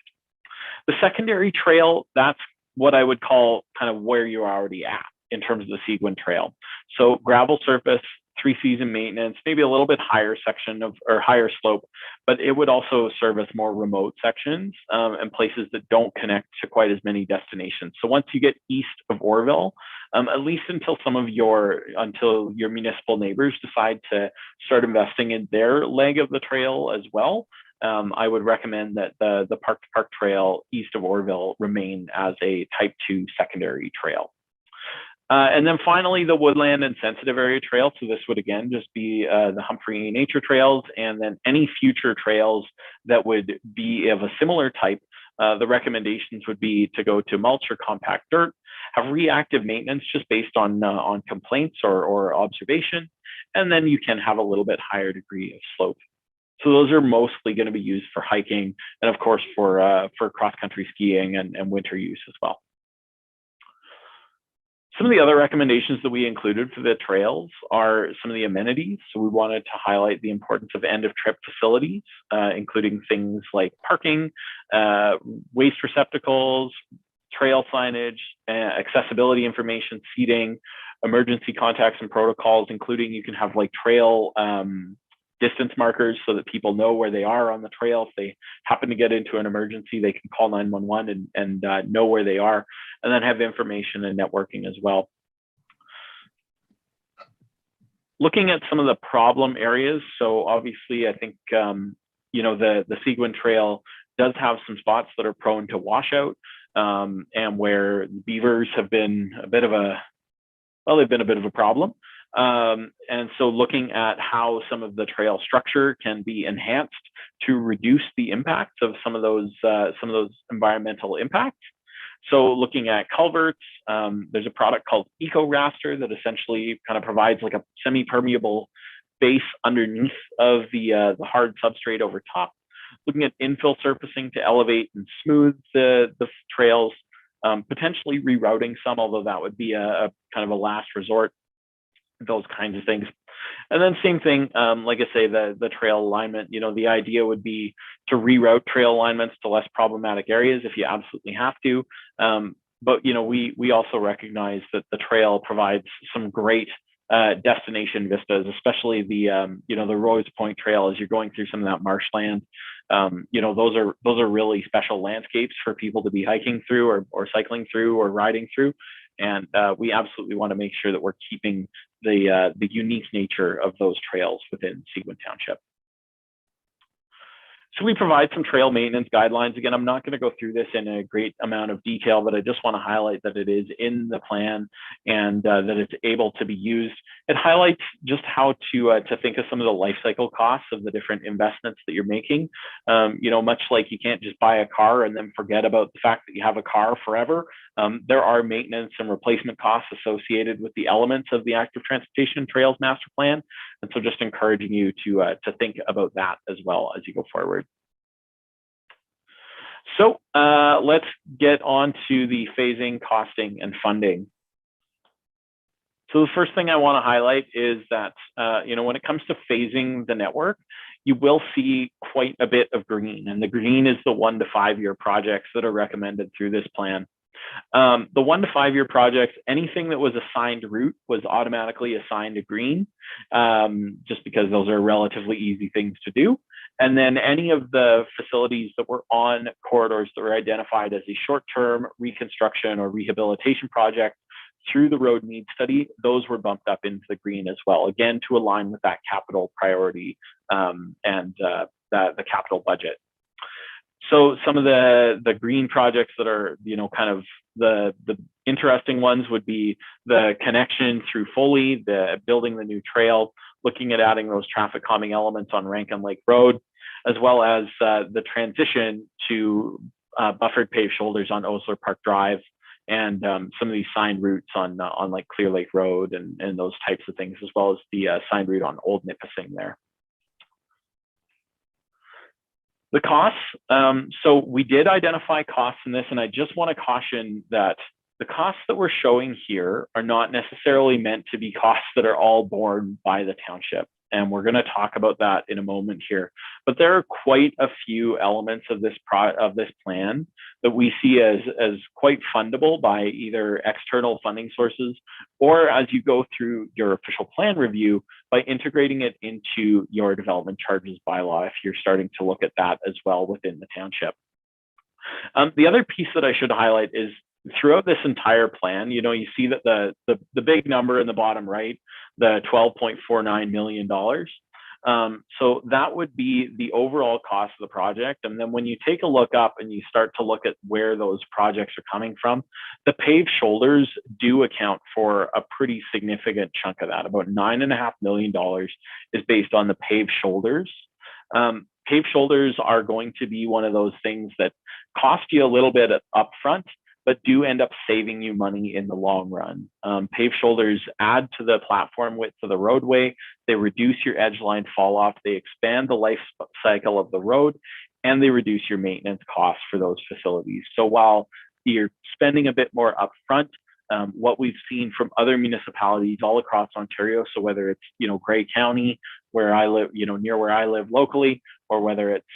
The secondary trail, that's what I would call kind of where you're already at in terms of the Seguin Trail. So gravel surface, 3-season maintenance, maybe a little bit higher section or higher slope, but it would also service more remote sections and places that don't connect to quite as many destinations. So once you get east of Orville, at least until your municipal neighbors decide to start investing in their leg of the trail as well, I would recommend that the Park to Park Trail east of Orville remain as a type 2 secondary trail. And then finally, the Woodland and Sensitive Area Trail. So this would again just be the Humphrey Nature Trails, and then any future trails that would be of a similar type. The recommendations would be to go to mulch or compact dirt, have reactive maintenance just based on complaints or observation, and then you can have a little bit higher degree of slope. So those are mostly going to be used for hiking and of course for cross-country skiing and winter use as well. Some of the other recommendations that we included for the trails are some of the amenities. So we wanted to highlight the importance of end of trip facilities, including things like parking, waste receptacles, trail signage, accessibility information, seating, emergency contacts and protocols, including you can have like trail distance markers so that people know where they are on the trail. If they happen to get into an emergency, they can call 911 and know where they are, and then have information and networking as well. Looking at some of the problem areas, so obviously I think the Seguin Trail does have some spots that are prone to washout, and where beavers have been they've been a bit of a problem. And so looking at how some of the trail structure can be enhanced to reduce the impacts of some of those environmental impacts. So looking at culverts, there's a product called Eco Raster that essentially kind of provides like a semi-permeable base underneath of the hard substrate over top. Looking at infill surfacing to elevate and smooth the trails, potentially rerouting some, although that would be a kind of a last resort. Those kinds of things. And then same thing, like I say, the trail alignment, the idea would be to reroute trail alignments to less problematic areas if you absolutely have to. But we also recognize that the trail provides some great destination vistas, especially the Rose Point Trail as you're going through some of that marshland. Those are really special landscapes for people to be hiking through or cycling through or riding through. And we absolutely want to make sure that we're keeping the unique nature of those trails within Seguin Township. So we provide some trail maintenance guidelines. Again, I'm not going to go through this in a great amount of detail, but I just want to highlight that it is in the plan and that it's able to be used. It highlights just how to think of some of the life cycle costs of the different investments that you're making. Much like you can't just buy a car and then forget about the fact that you have a car forever. There are maintenance and replacement costs associated with the elements of the Active Transportation Trails Master Plan. And so just encouraging you to think about that as well as you go forward. So let's get on to the phasing, costing, and funding. So the first thing I want to highlight is that, when it comes to phasing the network, you will see quite a bit of green, and the green is the 1 to 5 year projects that are recommended through this plan. The 1 to 5 year projects, anything that was assigned route was automatically assigned a green, just because those are relatively easy things to do. And then any of the facilities that were on corridors that were identified as a short-term reconstruction or rehabilitation project through the road need study, those were bumped up into the green as well, again, to align with that capital priority and the capital budget. So some of the green projects that are, kind of the interesting ones would be the connection through Foley, the building the new trail, looking at adding those traffic calming elements on Rankin Lake Road, as well as the transition to buffered paved shoulders on Ulcer Park Drive, and some of these signed routes on like Clear Lake Road and those types of things, as well as the signed route on Old Nipissing there. The costs, so we did identify costs in this, and I just want to caution that the costs that we're showing here are not necessarily meant to be costs that are all borne by the township. And we're going to talk about that in a moment here. But there are quite a few elements of this plan that we see as quite fundable by either external funding sources, or as you go through your official plan review, by integrating it into your development charges bylaw, if you're starting to look at that as well within the township. The other piece that I should highlight is throughout this entire plan, you see that the big number in the bottom right, the $12.49 million. So that would be the overall cost of the project. And then when you take a look up and you start to look at where those projects are coming from, the paved shoulders do account for a pretty significant chunk of that. About $9.5 million is based on the paved shoulders. Paved shoulders are going to be one of those things that cost you a little bit upfront, but do end up saving you money in the long run. Paved shoulders add to the platform width of the roadway, they reduce your edge line fall off, they expand the life cycle of the road, and they reduce your maintenance costs for those facilities. So while you're spending a bit more upfront, what we've seen from other municipalities all across Ontario, so whether it's Grey County, where I live, near where I live locally, or whether it's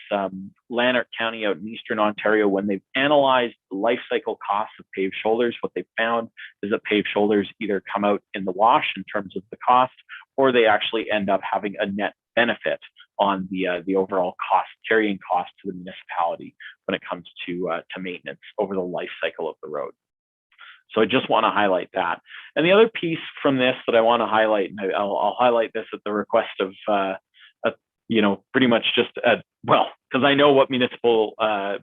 Lanark County out in Eastern Ontario, when they've analyzed the life cycle costs of paved shoulders, what they've found is that paved shoulders either come out in the wash in terms of the cost, or they actually end up having a net benefit on the overall carrying cost to the municipality when it comes to maintenance over the life cycle of the road. So I just want to highlight that. And the other piece from this that I want to highlight, and I'll highlight this at the request of, pretty much just, because I know what municipal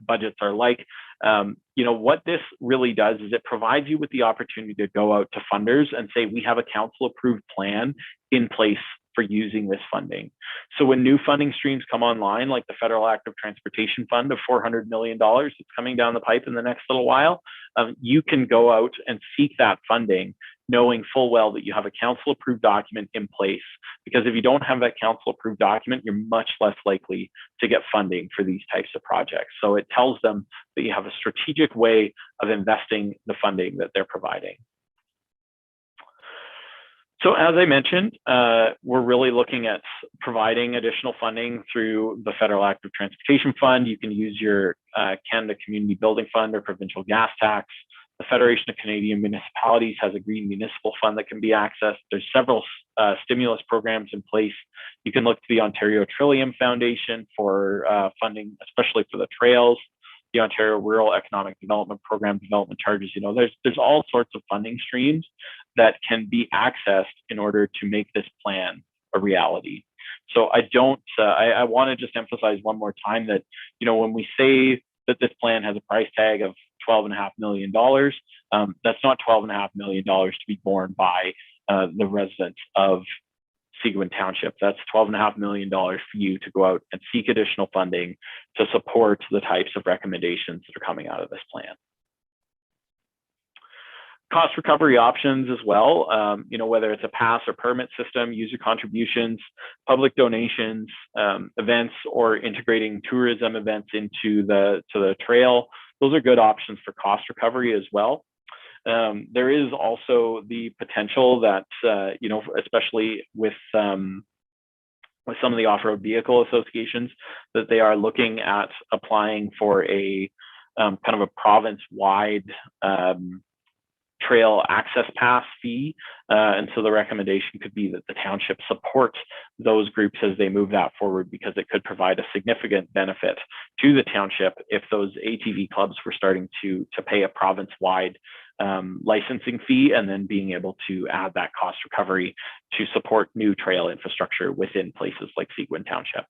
budgets are like. What this really does is it provides you with the opportunity to go out to funders and say, we have a council approved plan in place for using this funding. So when new funding streams come online, like the Federal Active Transportation Fund of $400 million that's coming down the pipe in the next little while, you can go out and seek that funding, knowing full well that you have a council approved document in place. Because if you don't have that council approved document, you're much less likely to get funding for these types of projects. So it tells them that you have a strategic way of investing the funding that they're providing. So as I mentioned, we're really looking at providing additional funding through the Federal Active Transportation Fund. You can use your Canada Community Building Fund or provincial gas tax. The Federation of Canadian Municipalities has a green municipal fund that can be accessed. There's several stimulus programs in place. You can look to the Ontario Trillium Foundation for funding, especially for the trails. The Ontario Rural Economic Development Program development charges. There's all sorts of funding streams that can be accessed in order to make this plan a reality. So I want to just emphasize one more time that, when we say that this plan has a price tag of $12.5 million, that's not $12.5 million to be borne by the residents of Seguin Township. That's $12.5 million for you to go out and seek additional funding to support the types of recommendations that are coming out of this plan. Cost recovery options as well, whether it's a pass or permit system, user contributions, public donations, events, or integrating tourism events into the trail. Those are good options for cost recovery as well. There is also the potential that, especially with some of the off-road vehicle associations, that they are looking at applying for a kind of a province-wide trail access pass fee. And so the recommendation could be that the township supports those groups as they move that forward, because it could provide a significant benefit to the township if those ATV clubs were starting to pay a province-wide licensing fee, and then being able to add that cost recovery to support new trail infrastructure within places like Seguin Township.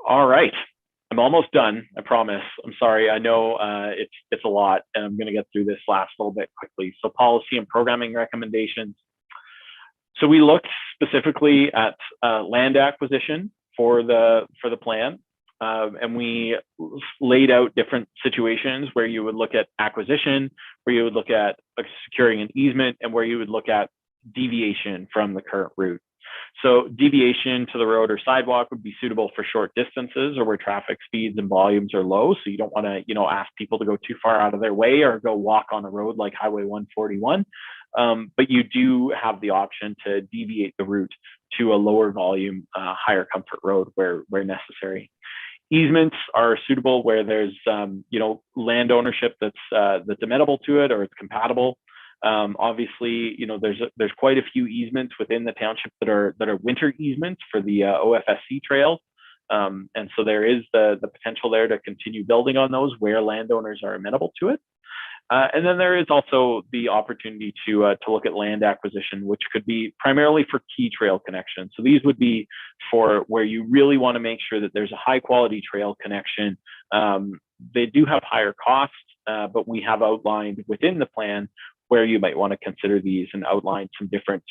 All right, I'm almost done, I promise. I'm sorry, I know it's a lot, and I'm going to get through this last little bit quickly. So policy and programming recommendations. So we looked specifically at land acquisition for the plan, and we laid out different situations where you would look at acquisition, where you would look at securing an easement, and where you would look at deviation from the current route. So deviation to the road or sidewalk would be suitable for short distances or where traffic speeds and volumes are low. So you don't want to, ask people to go too far out of their way or go walk on a road like Highway 141. But you do have the option to deviate the route to a lower volume, higher comfort road where necessary. Easements are suitable where there's, land ownership that's amenable to it or it's compatible. Obviously, there's quite a few easements within the township that are winter easements for the OFSC trails. And so there is the potential there to continue building on those where landowners are amenable to it. And then there is also the opportunity to look at land acquisition, which could be primarily for key trail connections. So these would be for where you really want to make sure that there's a high quality trail connection. They do have higher costs, but we have outlined within the plan where you might want to consider these and outline some different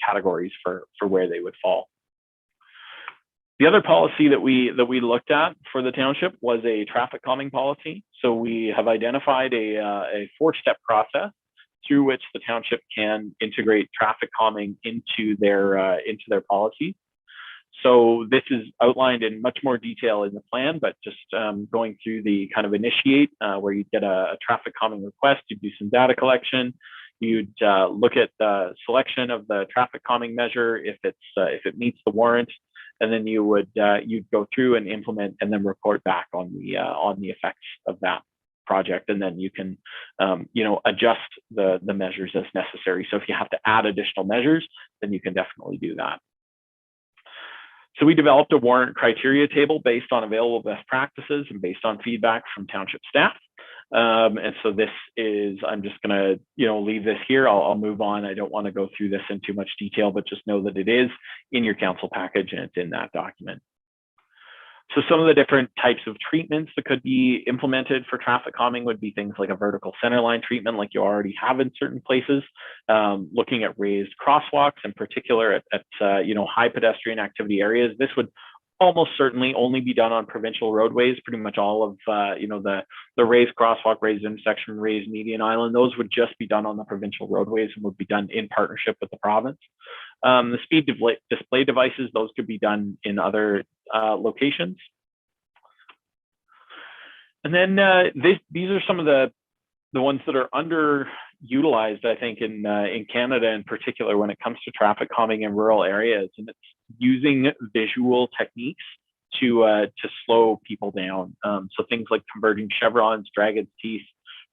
categories for where they would fall. The other policy that we looked at for the township was a traffic calming policy. So we have identified a 4-step process through which the township can integrate traffic calming into their policies. So this is outlined in much more detail in the plan, but just going through the kind of initiate where you get a traffic calming request, you do some data collection, you'd look at the selection of the traffic calming measure if it meets the warrant, and then you'd go through and implement and then report back on the effects of that project, and then you can adjust the measures as necessary. So if you have to add additional measures, then you can definitely do that. So we developed a warrant criteria table based on available best practices and based on feedback from township staff. And so this is, I'm just going to, leave this here. I'll move on. I don't want to go through this in too much detail, but just know that it is in your council package and it's in that document. So some of the different types of treatments that could be implemented for traffic calming would be things like a vertical centerline treatment, like you already have in certain places, looking at raised crosswalks, in particular at high pedestrian activity areas. This would almost certainly only be done on provincial roadways. Pretty much all of the raised crosswalk, raised intersection, raised median island, those would just be done on the provincial roadways and would be done in partnership with the province. The speed display devices, those could be done in other locations. And then these are some of the ones that are underutilized, I think, in Canada in particular when it comes to traffic calming in rural areas, and it's using visual techniques to slow people down. So things like converging chevrons, dragon's teeth,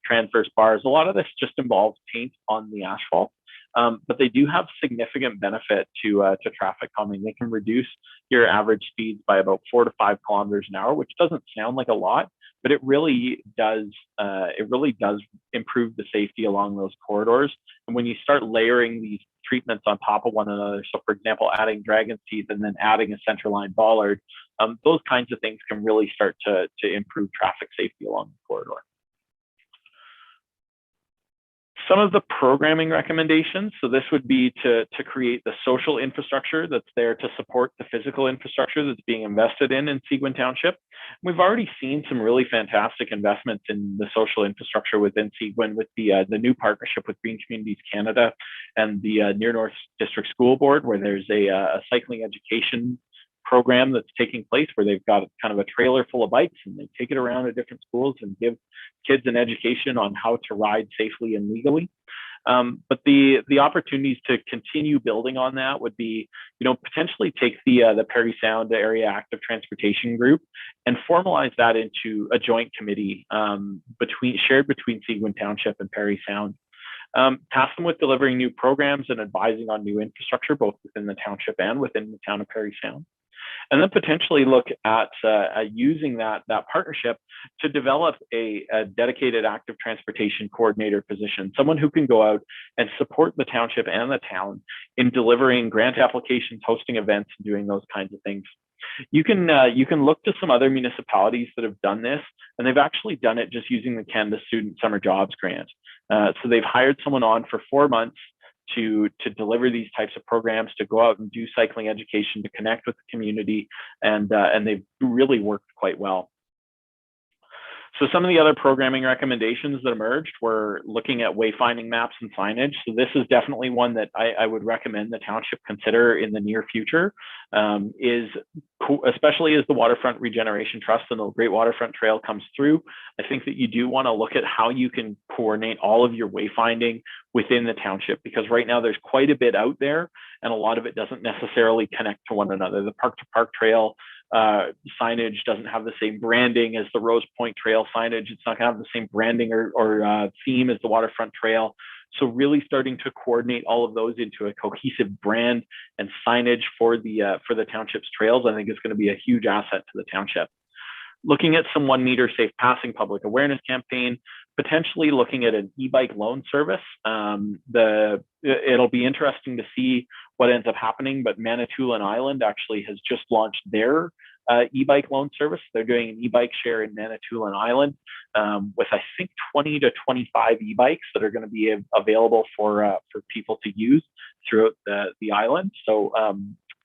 transverse bars. A lot of this just involves paint on the asphalt. But they do have significant benefit to traffic calming. They can reduce your average speeds by about 4 to 5 kilometers an hour, which doesn't sound like a lot, but it really does. It really does improve the safety along those corridors. And when you start layering these treatments on top of one another, so for example, adding dragon's teeth and then adding a centerline bollard, those kinds of things can really start to improve traffic safety along the corridor. Some of the programming recommendations, so this would be to create the social infrastructure that's there to support the physical infrastructure that's being invested in Seguin Township. We've already seen some really fantastic investments in the social infrastructure within Seguin with the new partnership with Green Communities Canada and the Near North District School Board, where there's a cycling education program that's taking place where they've got kind of a trailer full of bikes and they take it around to different schools and give kids an education on how to ride safely and legally. But the opportunities to continue building on that would be, potentially take the Perry Sound Area Active Transportation Group and formalize that into a joint committee shared between Seguin Township and Perry Sound. task them with delivering new programs and advising on new infrastructure, both within the township and within the town of Parry Sound. And then potentially look at using that partnership to develop a dedicated active transportation coordinator position, someone who can go out and support the township and the town in delivering grant applications, hosting events, and doing those kinds of things. You can look to some other municipalities that have done this, and they've actually done it just using the Canada Student Summer Jobs Grant. So they've hired someone on for 4 months to deliver these types of programs, to go out and do cycling education, to connect with the community, and they've really worked quite well. So some of the other programming recommendations that emerged were looking at wayfinding maps and signage. So this is definitely one that I would recommend the township consider in the near future, especially as the Waterfront Regeneration Trust and the Great Waterfront Trail comes through. I think that you do want to look at how you can coordinate all of your wayfinding within the township, because right now there's quite a bit out there and a lot of it doesn't necessarily connect to one another. The Park to Park Trail signage doesn't have the same branding as the Rose Point Trail signage. It's not going to have the same branding or theme as the Waterfront Trail. So really starting to coordinate all of those into a cohesive brand and signage for the township's trails, I think is going to be a huge asset to the township. Looking at some 1 meter safe passing public awareness campaign, potentially looking at an e-bike loan service. It'll be interesting to see what ends up happening, but Manitoulin Island actually has just launched their e-bike loan service. They're doing an e-bike share in Manitoulin Island with, I think, 20 to 25 e-bikes that are going to be available for people to use throughout the island. So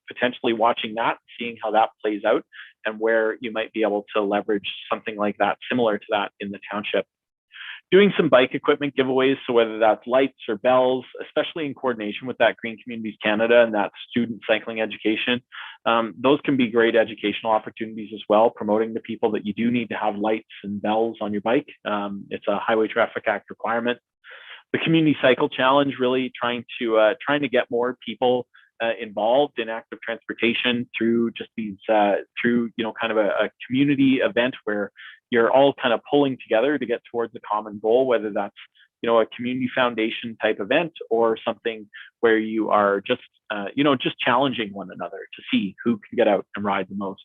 potentially watching that, seeing how that plays out, and where you might be able to leverage something like that, similar to that in the township. Doing some bike equipment giveaways, so whether that's lights or bells, especially in coordination with that Green Communities Canada and that student cycling education, those can be great educational opportunities as well, promoting to people that you do need to have lights and bells on your bike. It's a Highway Traffic Act requirement. The Community Cycle Challenge, really trying to get more people involved in active transportation through just these kind of a community event where you're all kind of pulling together to get towards a common goal, whether that's a community foundation type event or something where you are just challenging one another to see who can get out and ride the most.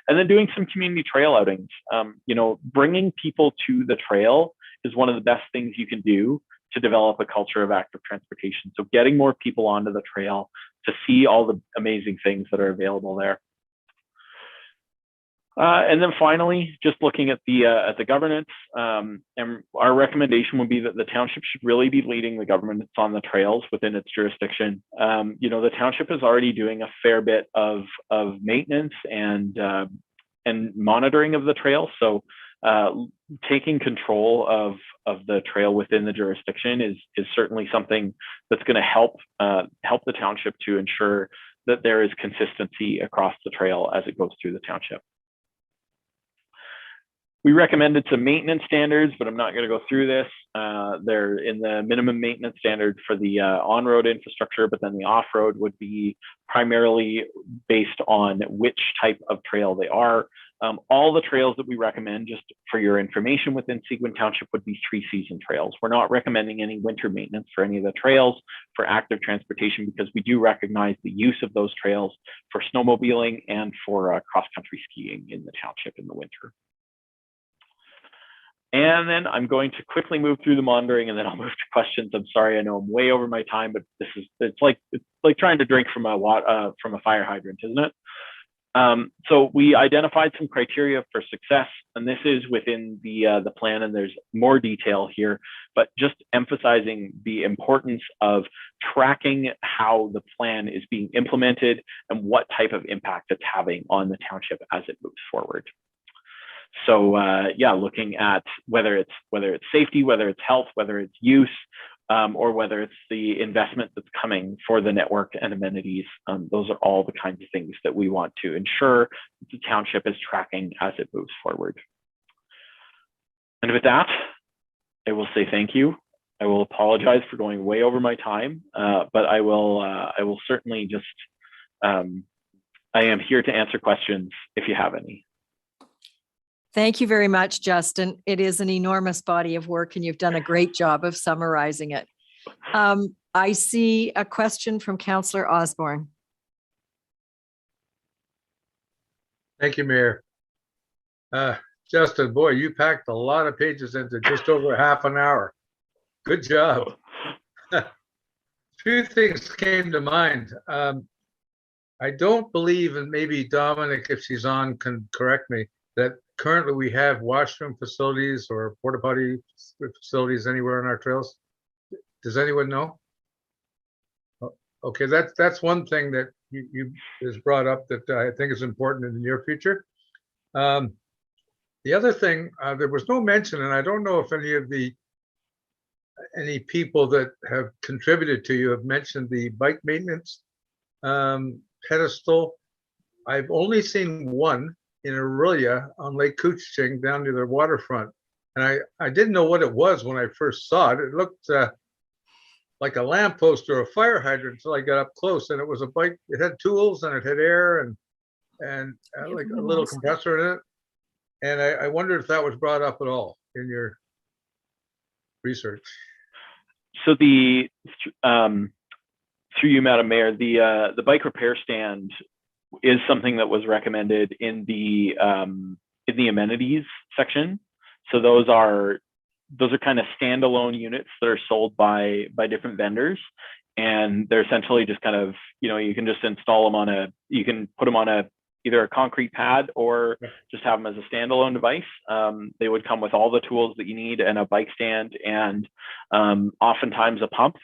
And then doing some community trail outings. Bringing people to the trail is one of the best things you can do to develop a culture of active transportation. So getting more people onto the trail to see all the amazing things that are available there. And then finally, just looking at the governance, and our recommendation would be that the township should really be leading the governance on the trails within its jurisdiction. The township is already doing a fair bit of maintenance and monitoring of the trail. So taking control of the trail within the jurisdiction is certainly something that's going to help the township to ensure that there is consistency across the trail as it goes through the township. We recommended some maintenance standards, but I'm not going to go through this. They're in the minimum maintenance standard for the on-road infrastructure, but then the off-road would be primarily based on which type of trail they are. All the trails that we recommend, just for your information, within Seguin Township would be 3-season trails. We're not recommending any winter maintenance for any of the trails for active transportation, because we do recognize the use of those trails for snowmobiling and for cross-country skiing in the township in the winter. And then I'm going to quickly move through the monitoring, and then I'll move to questions. I'm sorry, I know I'm way over my time, but it's like trying to drink from a fire hydrant, isn't it? So we identified some criteria for success, and this is within the plan, and there's more detail here, but just emphasizing the importance of tracking how the plan is being implemented and what type of impact it's having on the township as it moves forward. So looking at whether it's safety, whether it's health, whether it's use, or whether it's the investment that's coming for the network and amenities. Those are all the kinds of things that we want to ensure that the township is tracking as it moves forward. And with that, I will say thank you. I will apologize for going way over my time, but I will certainly just, I am here to answer questions if you have any. Thank you very much, Justin. It is an enormous body of work, and you've done a great job of summarizing it. I see a question from Councillor Osborne. Thank you, Mayor. Justin, boy, you packed a lot of pages into just over half an hour. Good job. Two things came to mind. I don't believe, and maybe Dominic, if she's on, can correct me, that currently we have washroom facilities or porta potty facilities anywhere on our trails. Does anyone know? Okay, that's one thing that you is brought up that I think is important in the near future. The other thing, there was no mention, and I don't know if any people that have contributed to you have mentioned the bike maintenance pedestal. I've only seen one in Aurelia on Lake Couchiching down near the waterfront. And I didn't know what it was when I first saw it. It looked like a lamppost or a fire hydrant until I got up close, and it was a bike. It had tools and it had air and like a little compressor in it. And I wondered if that was brought up at all in your research. So through you, Madam Mayor, the bike repair stand is something that was recommended in the amenities section. So those are kind of standalone units that are sold by different vendors, and they're essentially just kind of, you can just install them you can put them on either a concrete pad or just have them as a standalone device. They would come with all the tools that you need and a bike stand and oftentimes a pump.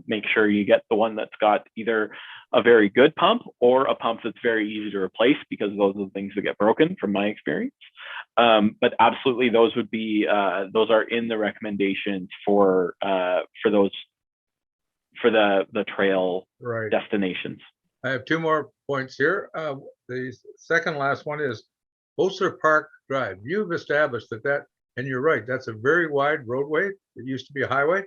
Make sure you get the one that's got either a very good pump or a pump that's very easy to replace, because those are the things that get broken from my experience. But absolutely, those are in the recommendations for the trail destinations. I have two more points here. The second last one is Ulcer Park Drive. You've established that, and you're right, that's a very wide roadway. It used to be a highway.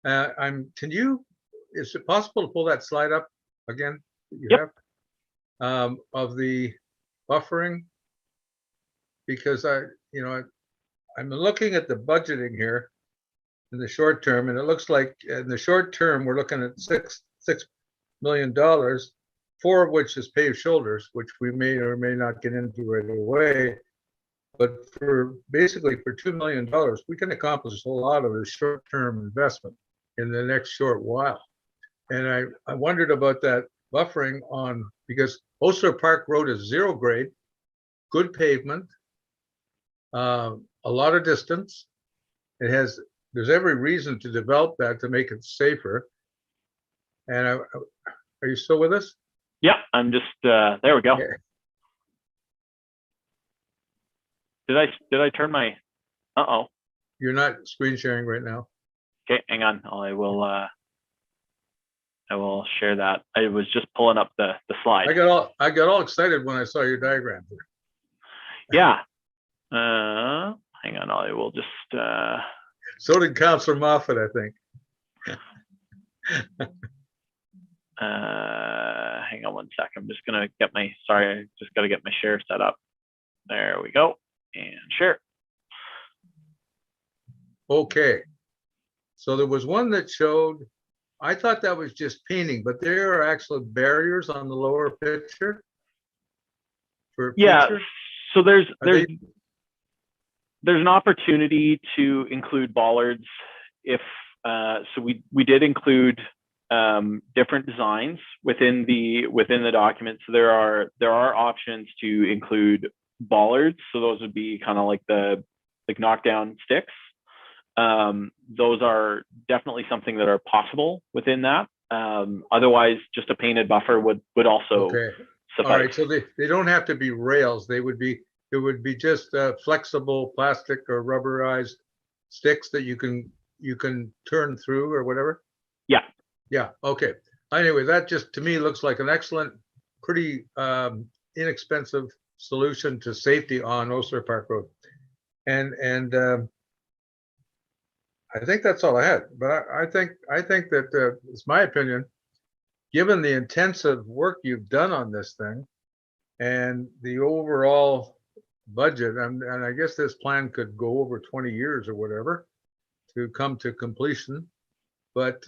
Is it possible to pull that slide up again that you have of the buffering? Because I'm looking at the budgeting here in the short term, and it looks like in the short term we're looking at $6 million, 4 of which is paved shoulders, which we may or may not get into right away. But basically for $2 million, we can accomplish a lot of the short-term investment in the next short while. And I wondered about that buffering because Ulcer Park Road is 0 grade, good pavement, a lot of distance. There's every reason to develop that to make it safer. And are you still with us? Yeah, I'm just, there we go. Yeah. Did I turn my, You're not screen sharing right now. Okay, hang on. I will share that. I was just pulling up the slide. I got all excited when I saw your diagram here. Yeah. Hang on. I will just. So did Councillor Moffat, I think. Hang on one sec. I'm just gonna get I just gotta get my share set up. There we go. And share. Okay. So there was one that showed, I thought that was just painting, but there are actual barriers on the lower picture. Yeah. So there's an opportunity to include bollards if so we did include different designs within the document. So there are options to include bollards. So those would be kind of like knockdown sticks. Those are definitely something that are possible within that. Otherwise, just a painted buffer would also suffice. All right, so they don't have to be rails. It would be just flexible plastic or rubberized sticks that you can turn through or whatever. Yeah. Yeah. Okay. Anyway, that just to me looks like an excellent, pretty inexpensive solution to safety on Ulcer Park Road, and I think that's all I had. But I think that it's my opinion, given the intensive work you've done on this thing and the overall budget, and I guess this plan could go over 20 years or whatever to come to completion. but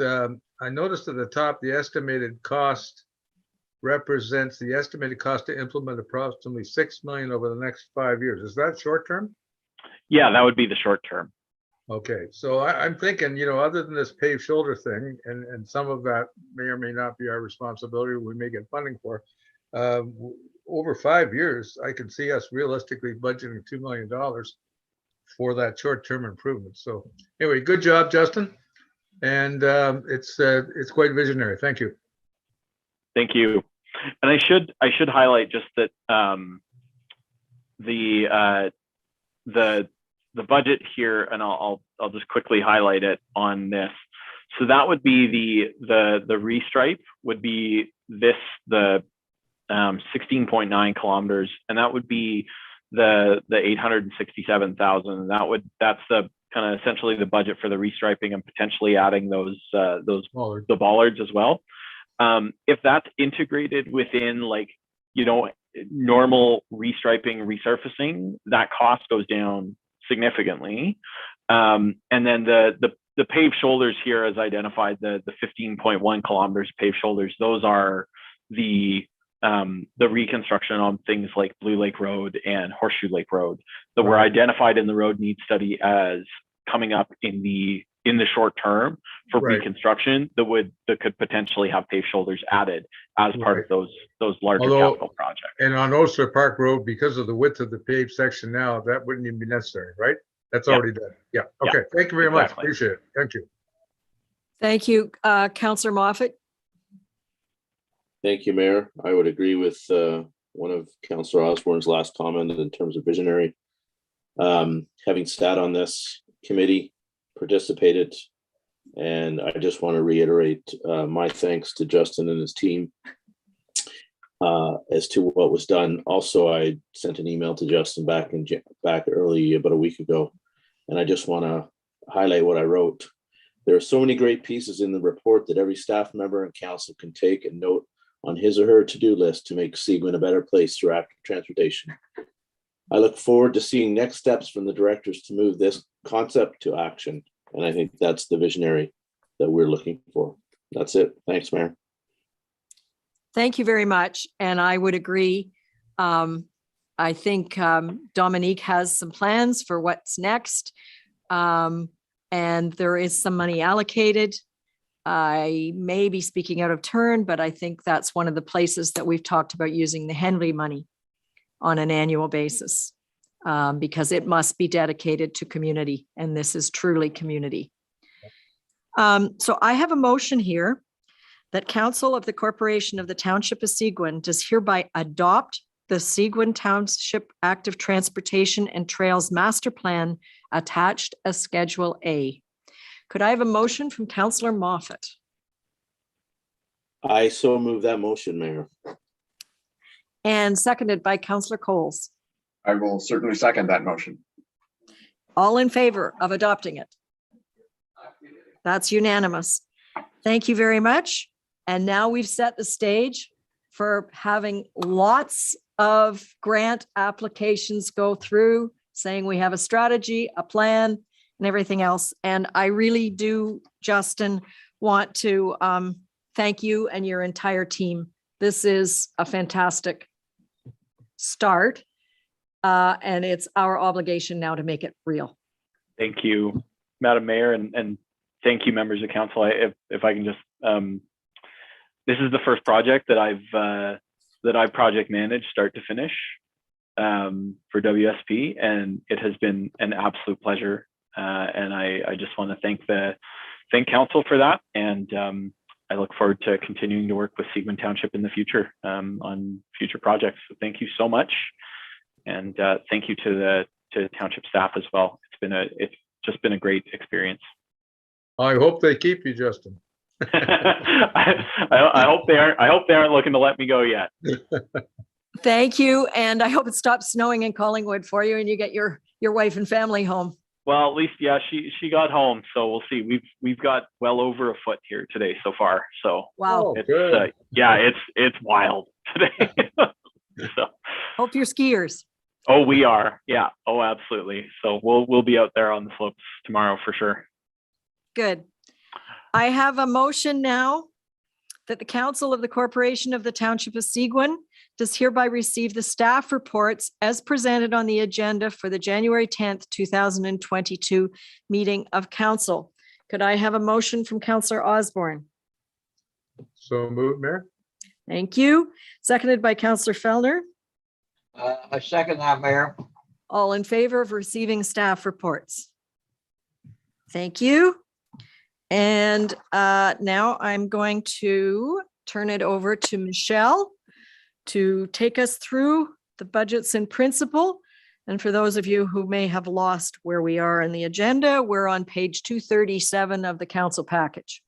I noticed at the top, the estimated cost represents the estimated cost to implement approximately 6 million over the next 5 years. Is that short term? Yeah, that would be the short term. Okay, so I'm thinking, other than this paved shoulder thing, and some of that may or may not be our responsibility, we may get funding for. Over 5 years, I can see us realistically budgeting $2 million for that short-term improvement. So anyway, good job, Justin. And it's quite visionary. Thank you. Thank you. And I should highlight just that the budget here, and I'll just quickly highlight it on this. So that would be the restripe would be the 16.9 kilometers, and that would be the 867,000. That's the kind of essentially the budget for the restriping and potentially adding those Smaller. the bollards as well. If that's integrated within normal restriping, resurfacing, that cost goes down significantly. And then the paved shoulders here, as identified, the 15.1 kilometers paved shoulders, those are the reconstruction on things like Blue Lake Road and Horseshoe Lake Road that were identified in the road needs study as coming up in the short term for reconstruction that could potentially have paved shoulders added as part of those larger capital projects. And on Ulcer Park Road, because of the width of the paved section now, that wouldn't even be necessary, right? That's already done. Yeah. Okay. Thank you very much. Appreciate it. Thank you. Thank you, Councillor Moffat. Thank you, Mayor. I would agree with one of Councillor Osborne's last comment in terms of visionary. Having sat on this committee, participated, and I just want to reiterate my thanks to Justin and his team as to what was done. Also, I sent an email to Justin back early, about a week ago, and I just want to highlight what I wrote. There are so many great pieces in the report that every staff member and council can take and note on his or her to-do list to make Seguin a better place through active transportation. I look forward to seeing next steps from the directors to move this concept to action. And I think that's the visionary that we're looking for. That's it. Thanks, Mayor. Thank you very much. And I would agree. I think Dominique has some plans for what's next. And there is some money allocated. I may be speaking out of turn, but I think that's one of the places that we've talked about using the Henley money on an annual basis, because it must be dedicated to community, and this is truly community. So I have a motion here that Council of the Corporation of the Township of Seguin does hereby adopt the Seguin Township Active Transportation and Trails Master Plan attached as Schedule A. Could I have a motion from Councillor Moffat? I so move that motion, Mayor. And seconded by Councillor Coles. I will certainly second that motion. All in favor of adopting it? That's unanimous. Thank you very much. And now we've set the stage for having lots of grant applications go through, saying we have a strategy, a plan, and everything else. And I really do, Justin, want to thank you and your entire team. This is a fantastic start, and it's our obligation now to make it real. Thank you, Madam Mayor, and thank you, members of council. If I can just, this is the first project that I've project managed start to finish for WSP, and it has been an absolute pleasure. And I just want to thank council for that, and I look forward to continuing to work with Seguin Township in the future on future projects. So thank you so much, and thank you to the township staff as well. It's just been a great experience. I hope they keep you, Justin. I hope they aren't looking to let me go yet. Thank you, and I hope it stops snowing in Collingwood for you, and you get your wife and family home. Well, at least, yeah, she got home, so we'll see. We've got well over a foot here today so far. So wow, it's it's wild today. So hope you're skiers. Oh, we are. Yeah. Oh, absolutely. So we'll be out there on the slopes tomorrow for sure. Good. I have a motion now that the Council of the Corporation of the Township of Seguin does hereby receive the staff reports as presented on the agenda for the January 10th, 2022 meeting of council. Could I have a motion from Councillor Osborne? So moved, Mayor. Thank you. Seconded by Councillor Fellner. I second that, Mayor. All in favor of receiving staff reports? Thank you. And now I'm going to turn it over to Michelle to take us through the budgets in principle. And for those of you who may have lost where we are in the agenda, we're on page 237 of the council package.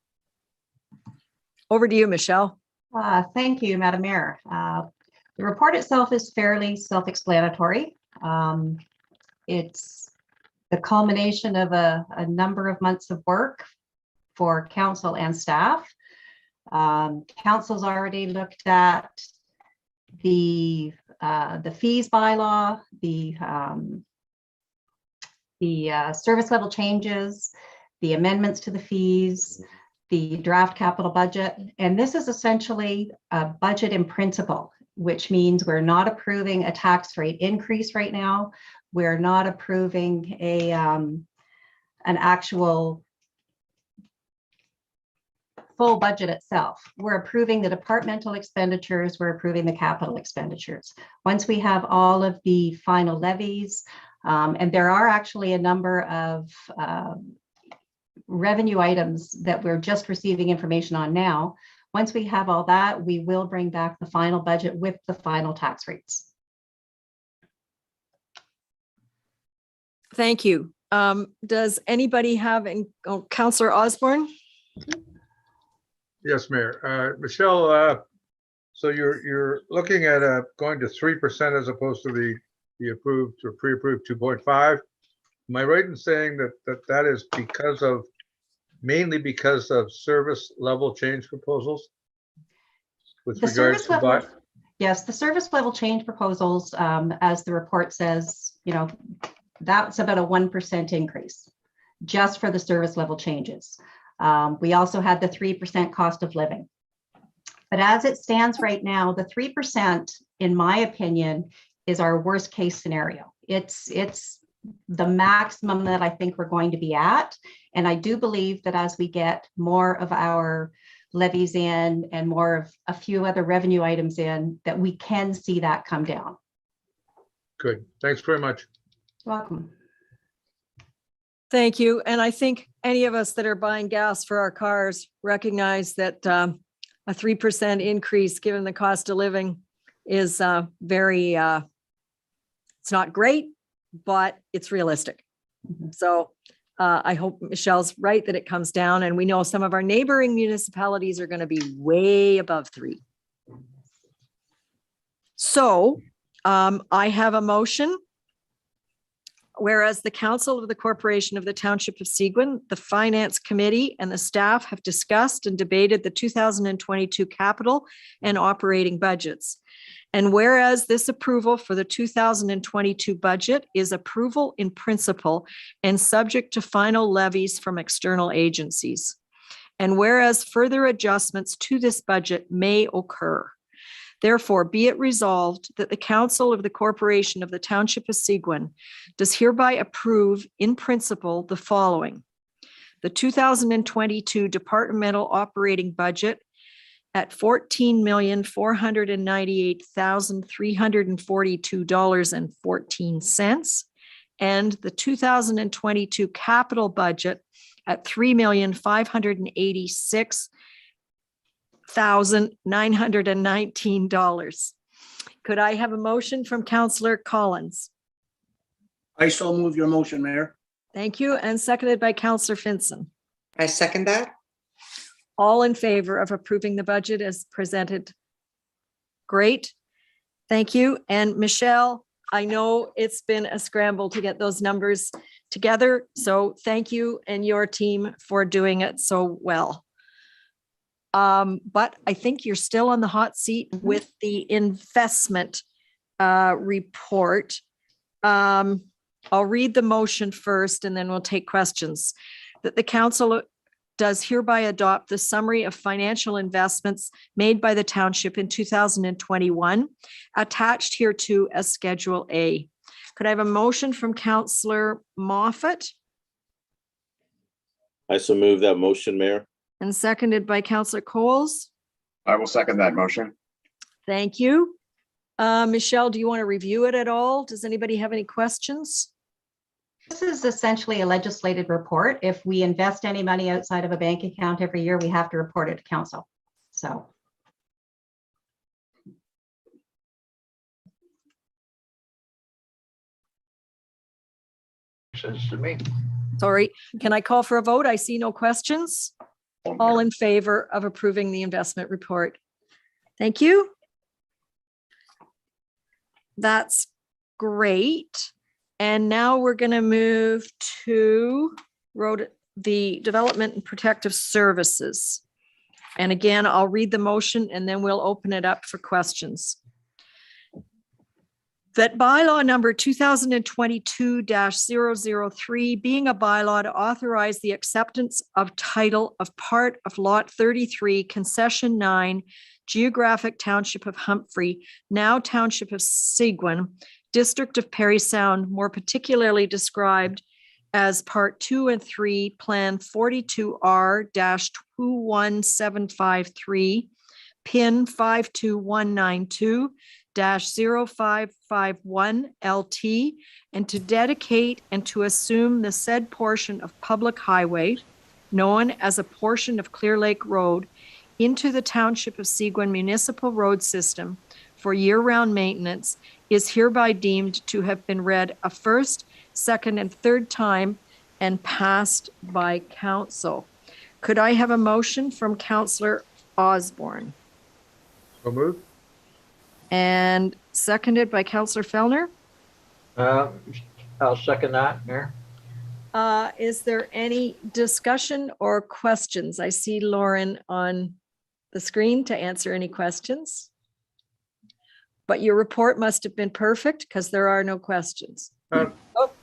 Over to you, Michelle. Thank you, Madam Mayor. The report itself is fairly self-explanatory. It's the culmination of a number of months of work for council and staff. Council's already looked at the fees bylaw, the service level changes, the amendments to the fees, the draft capital budget, and this is essentially a budget in principle, which means we're not approving a tax rate increase right now. We're not approving an actual full budget itself. We're approving the departmental expenditures, we're approving the capital expenditures. Once we have all of the final levies, and there are actually a number of revenue items that we're just receiving information on now. Once we have all that, we will bring back the final budget with the final tax rates. Thank you. Does anybody have, Councillor Osborne? Yes, Mayor. Michelle, so you're looking at going to 3% as opposed to the approved or pre-approved 2.5. Am I right in saying that is because of, mainly because of service level change proposals? With The regards service to level, yes, the service level change proposals, as the report says, that's about a 1% increase just for the service level changes. We also had the 3% cost of living. But as it stands right now, the 3%, in my opinion, is our worst case scenario. It's the maximum that I think we're going to be at. And I do believe that as we get more of our levies in and more of a few other revenue items in, that we can see that come down. Good. Thanks very much. Welcome. Thank you. And I think any of us that are buying gas for our cars recognize that a 3% increase, given the cost of living, is very, it's not great, but it's realistic. So I hope Michelle's right that it comes down, and we know some of our neighboring municipalities are going to be way above 3. So I have a motion. Whereas the Council of the Corporation of the Township of Seguin, the Finance Committee, and the staff have discussed and debated the 2022 capital and operating budgets. And whereas this approval for the 2022 budget is approval in principle and subject to final levies from external agencies. And whereas further adjustments to this budget may occur. Therefore, be it resolved that the Council of the Corporation of the Township of Seguin does hereby approve in principle the following. The 2022 departmental operating budget at $14,498,342.14 and the 2022 capital budget at $3,586,919. Could I have a motion from Councillor Collins? I so move your motion, Mayor. Thank you. And seconded by Councillor Finson. I second that. All in favor of approving the budget as presented? Great. Thank you. And Michelle, I know it's been a scramble to get those numbers together. So thank you and your team for doing it so well. But I think you're still on the hot seat with the investment report. I'll read the motion first and then we'll take questions. That the Council does hereby adopt the summary of financial investments made by the township in 2021, attached hereto as Schedule A. Could I have a motion from Councillor Moffat I so move that motion, Mayor. and seconded by Councillor Coles? I will second that motion. Thank you. Michelle, do you want to review it at all? Does anybody have any questions? This is essentially a legislated report. If we invest any money outside of a bank account every year, we have to report it to council. So. Sense to me. Sorry, can I call for a vote? I see no questions. All in favor of approving the investment report? Thank you. That's great. And now we're going to move to the Development and Protective Services. And again, I'll read the motion and then we'll open it up for questions. That bylaw number 2022-003 being a bylaw to authorize the acceptance of title of part of Lot 33, Concession 9, Geographic Township of Humphrey, now Township of Seguin, District of Perry Sound, more particularly described as Part 2 and 3, Plan 42R-21753, PIN 52192-0551 LT, and to dedicate and to assume the said portion of public highway, known as a portion of Clear Lake Road, into the Township of Seguin Municipal Road System for year-round maintenance is hereby deemed to have been read a first, second, and third time and passed by council. Could I have a motion from Councillor Osborne? So moved. And seconded by Councillor Fellner? I'll second that, Mayor. Is there any discussion or questions? I see Lauren on the screen to answer any questions. But your report must have been perfect because there are no questions. Oh,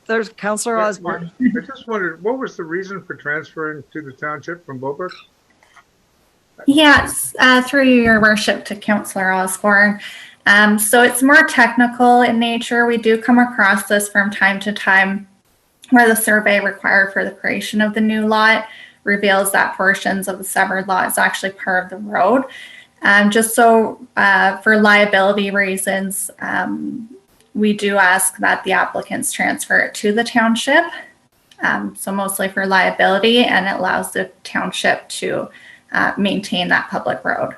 there's Councillor Osborne. I just wondered, what was the reason for transferring to the township from Beaubrook? Yes, through your worship to Councillor Osborne. So it's more technical in nature. We do come across this from time to time where the survey required for the creation of the new lot reveals that portions of the severed lot is actually part of the road. Just so for liability reasons, we do ask that the applicants transfer it to the township. So mostly for liability, and it allows the township to maintain that public road.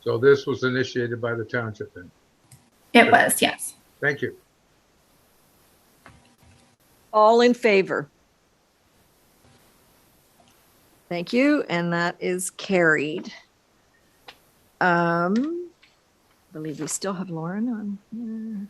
So this was initiated by the township then? It was, yes. Thank you. All in favor? Thank you, and that is carried. I believe we still have Lauren on.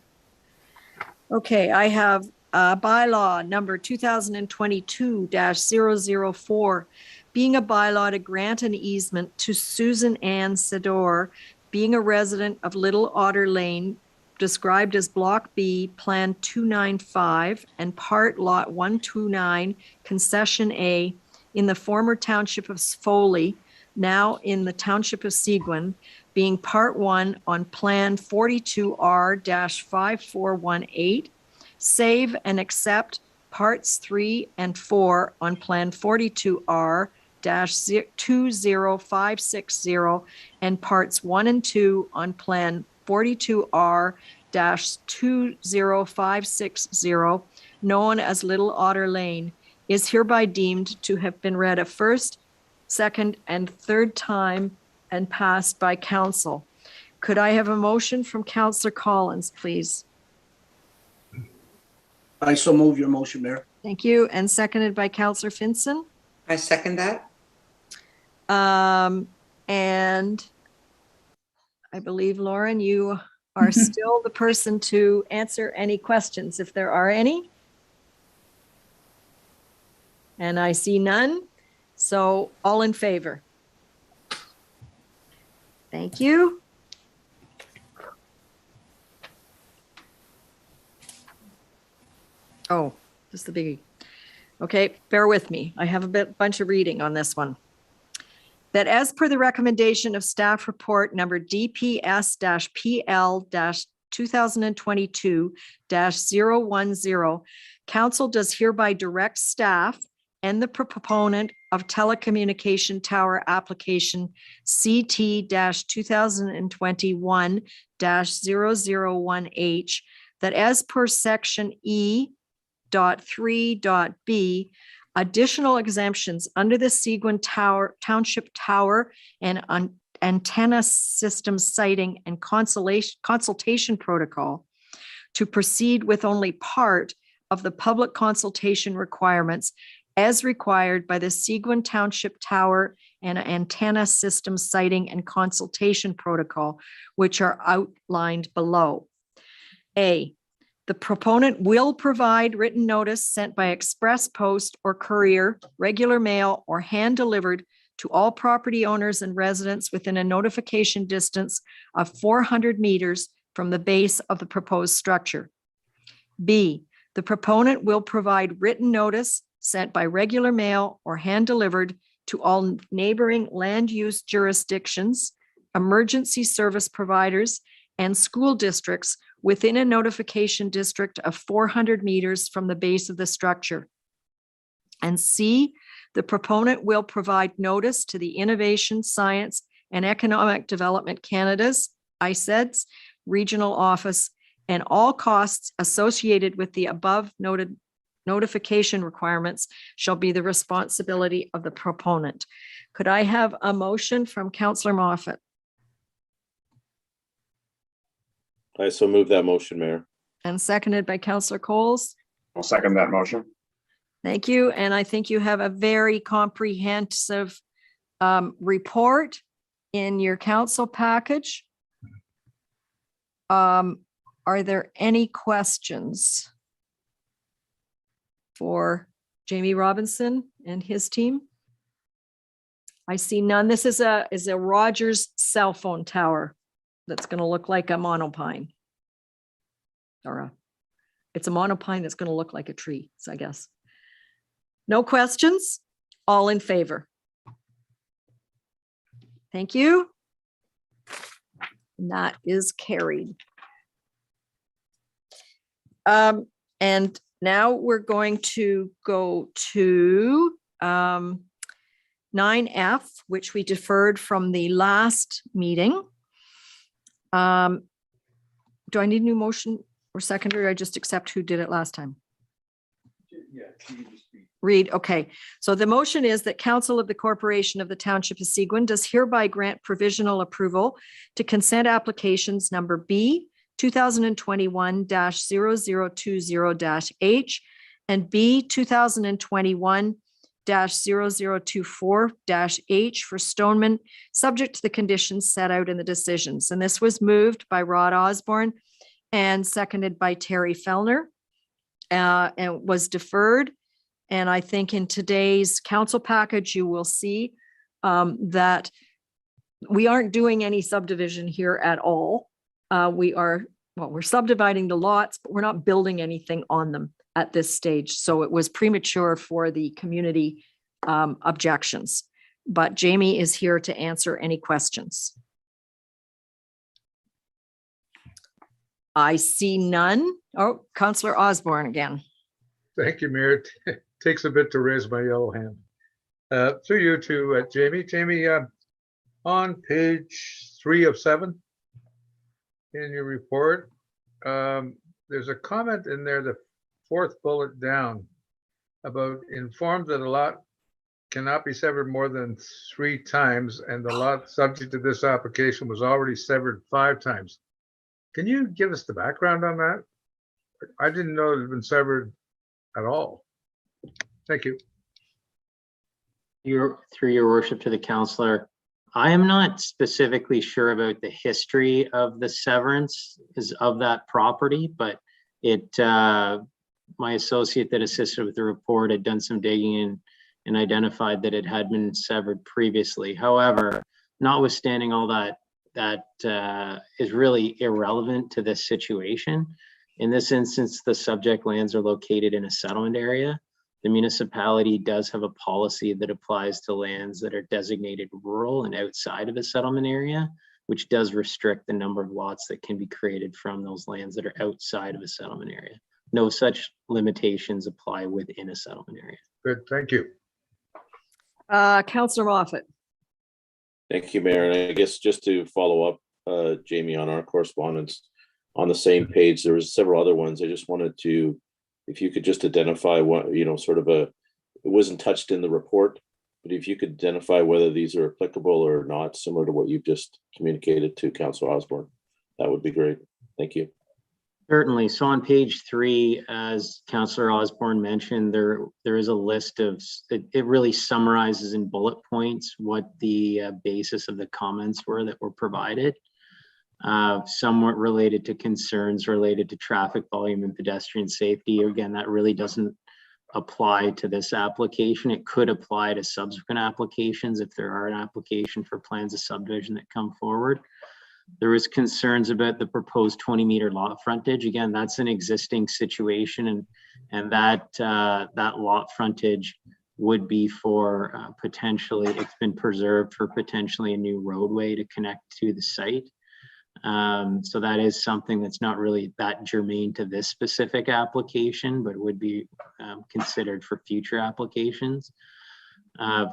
Okay, I have bylaw number 2022-004, being a bylaw to grant an easement to Susan Ann Sedor, being a resident of Little Otter Lane, described as Block B, Plan 295, and Part Lot 129, Concession A, in the former Township of Foley, now in the Township of Seguin, being Part 1 on Plan 42R-5418, save and accept Parts 3 and 4 on Plan 42R-20560 and Parts 1 and 2 on Plan 42R-20560, known as Little Otter Lane, is hereby deemed to have been read a first, second, and third time and passed by council. Could I have a motion from Councillor Collins, please? I so move your motion, Mayor. Thank you. And seconded by Councillor Finson. I second that. And I believe, Lauren, you are still the person to answer any questions if there are any. And I see none. So all in favor? Thank you. Oh, just the biggie. Okay, bear with me. I have a bunch of reading on this one. that as per the recommendation of staff report number DPS-PL-2022-010, council does hereby direct staff and the proponent of telecommunication tower application CT-2021-001H that as per section E.3.B, additional exemptions under the Seguin Township Tower and Antenna System Siting and Consultation Protocol to proceed with only part of the public consultation requirements as required by the Seguin Township Tower and Antenna System Siting and Consultation Protocol, which are outlined below. A, the proponent will provide written notice sent by express post or courier, regular mail, or hand delivered to all property owners and residents within a notification distance of 400 meters from the base of the proposed structure. B, the proponent will provide written notice sent by regular mail or hand delivered to all neighboring land use jurisdictions, emergency service providers, and school districts within a notification district of 400 meters from the base of the structure. And C, the proponent will provide notice to the Innovation, Science, and Economic Development Canada's, ICED's, regional office, and all costs associated with the above noted notification requirements shall be the responsibility of the proponent. Could I have a motion from Councillor Moffat? I so move that motion, Mayor. And seconded by Councillor Coles. I'll second that motion. Thank you. And I think you have a very comprehensive report in your council package. Are there any questions for Jamie Robinson and his team? I see none. This is a Rogers cell phone tower that's going to look like a monopine. It's a monopine that's going to look like a tree, so I guess. No questions? All in favor? Thank you. And that is carried. And now we're going to go to 9F, which we deferred from the last meeting. Do I need a new motion or seconder? I just accept who did it last time? Read, okay. So the motion is that Council of the Corporation of the Township of Seguin does hereby grant provisional approval to consent applications number B 2021-0020-H and B 2021-0024-H for Stoneman, subject to the conditions set out in the decisions. And this was moved by Rod Osborne and seconded by Terry Fellner, and was deferred. And I think in today's council package, you will see that we aren't doing any subdivision here at all. We're subdividing the lots, but we're not building anything on them at this stage. So it was premature for the community objections. But Jamie is here to answer any questions. I see none. Oh, Councillor Osborne again. Thank you, Mayor. It takes a bit to raise my yellow hand. Through you to Jamie. Jamie, on page 3 of 7 in your report, there's a comment in there, the 4th bullet down, about informed that a lot cannot be severed more than 3 times, and the lot subject to this application was already severed 5 times. Can you give us the background on that? I didn't know it had been severed at all. Thank you. Through your worship to the councillor, I am not specifically sure about the history of the severance of that property, but my associate that assisted with the report had done some digging and identified that it had been severed previously. However, notwithstanding all that is really irrelevant to this situation. In this instance, the subject lands are located in a settlement area, The municipality does have a policy that applies to lands that are designated rural and outside of a settlement area, which does restrict the number of lots that can be created from those lands that are outside of a settlement area. No such limitations apply within a settlement area. Good, thank you. Councillor Moffat. Thank you, Mayor. And I guess just to follow up, Jamie, on our correspondence, on the same page, there was several other ones. I just wanted to, if you could just identify what, you know, sort of it wasn't touched in the report, but if you could identify whether these are applicable or not, similar to what you've just communicated to Councillor Osborne, that would be great. Thank you. Certainly. So on page 3, as Councillor Osborne mentioned, there is a list of, it really summarizes in bullet points what the basis of the comments were that were provided. Somewhat related to concerns related to traffic volume and pedestrian safety. Again, that really doesn't apply to this application. It could apply to subsequent applications if there are an application for plans of subdivision that come forward. There was concerns about the proposed 20-meter lot frontage. Again, that's an existing situation, and that lot frontage would be for potentially, it's been preserved for potentially a new roadway to connect to the site. So that is something that's not really that germane to this specific application, but would be considered for future applications.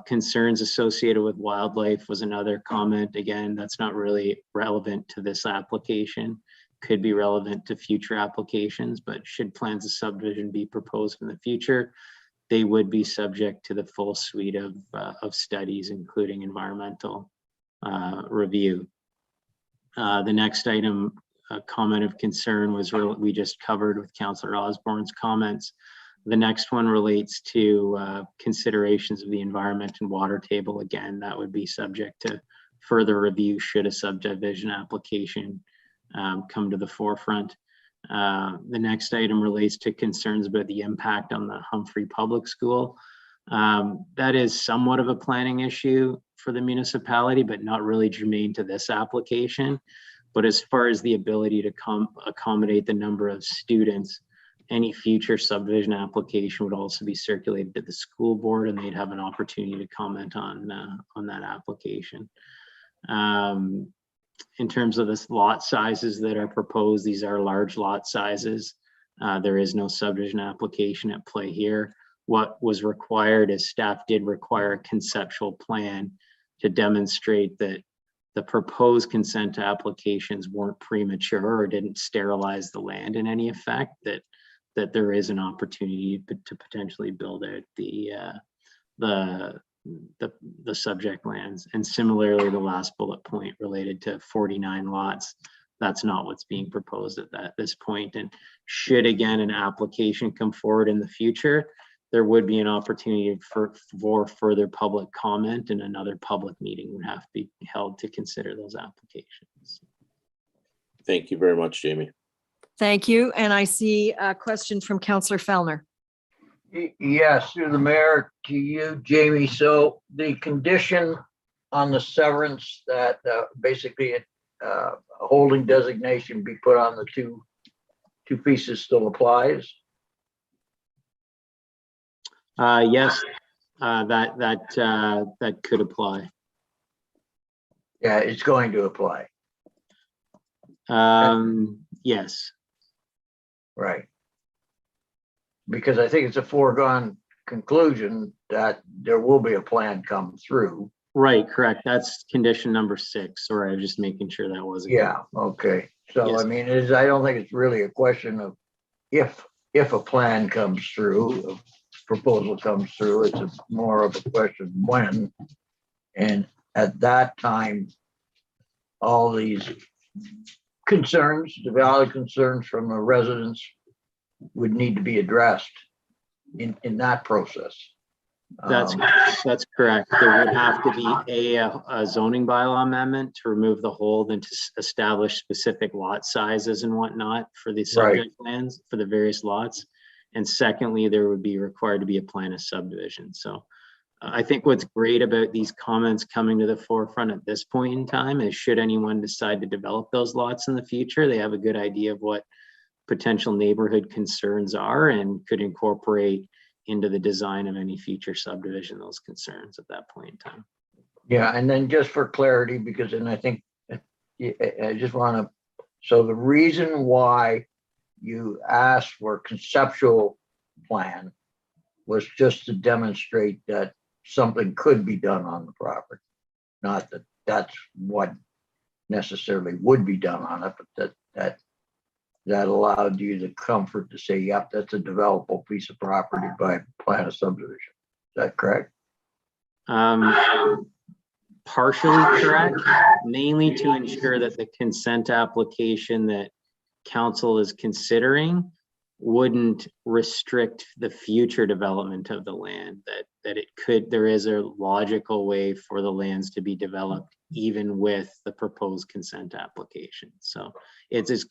Concerns associated with wildlife was another comment. Again, that's not really relevant to this application, could be relevant to future applications, but should plans of subdivision be proposed in the future, they would be subject to the full suite of studies, including environmental review. The next item, comment of concern, was we just covered with Councillor Osborne's comments. The next one relates to considerations of the environment and water table. Again, that would be subject to further review should a subdivision application come to the forefront. The next item relates to concerns about the impact on the Humphrey Public School. That is somewhat of a planning issue for the municipality, but not really germane to this application. But as far as the ability to accommodate the number of students, any future subdivision application would also be circulated to the school board, and they'd have an opportunity to comment on that application. In terms of the lot sizes that are proposed, these are large lot sizes. There is no subdivision application at play here. What was required is staff did require a conceptual plan to demonstrate that the proposed consent applications weren't premature or didn't sterilize the land in any effect, that there is an opportunity to potentially build out the subject lands. And similarly, the last bullet point related to 49 lots, that's not what's being proposed at this point. And should, again, an application come forward in the future, there would be an opportunity for further public comment, and another public meeting would have to be held to consider those applications. Thank you very much, Jamie. Thank you. And I see a question from Councillor Fellner. Yes, through the mayor to you, Jamie. So the condition on the severance that basically a holding designation be put on the two pieces still applies? Yes, that could apply. Yeah, it's going to apply. Yes. Right. Because I think it's a foregone conclusion that there will be a plan come through. Right, correct. That's condition number 6. Sorry, I was just making sure that wasn't. Yeah, okay. So Yes. I mean, I don't think it's really a question of if a plan comes through, a proposal comes through, it's more of a question when. And at that time, all these concerns, the valid concerns from the residents would need to be addressed in that process. That's correct. There would have to be a zoning bylaw amendment to remove the hold and to establish specific lot sizes and whatnot for the subject lands for the various lots. And secondly, there would be required to be a plan of subdivision. So I think what's great about these comments coming to the forefront at this point in time is, should anyone decide to develop those lots in the future, they have a good idea of what potential neighborhood concerns are and could incorporate into the design of any future subdivision, those concerns at that point in time. Yeah, and then just for clarity, because then I think, I just want to, so the reason why you asked for a conceptual plan was just to demonstrate that something could be done on the property. Not that that's what necessarily would be done on it, but that allowed you the comfort to say, yep, that's a developable piece of property by plan of subdivision. Is that correct? Partially correct, mainly to ensure that the consent application that council is considering wouldn't restrict the future development of the land, that it could, there is a logical way for the lands to be developed even with the proposed consent application. So it's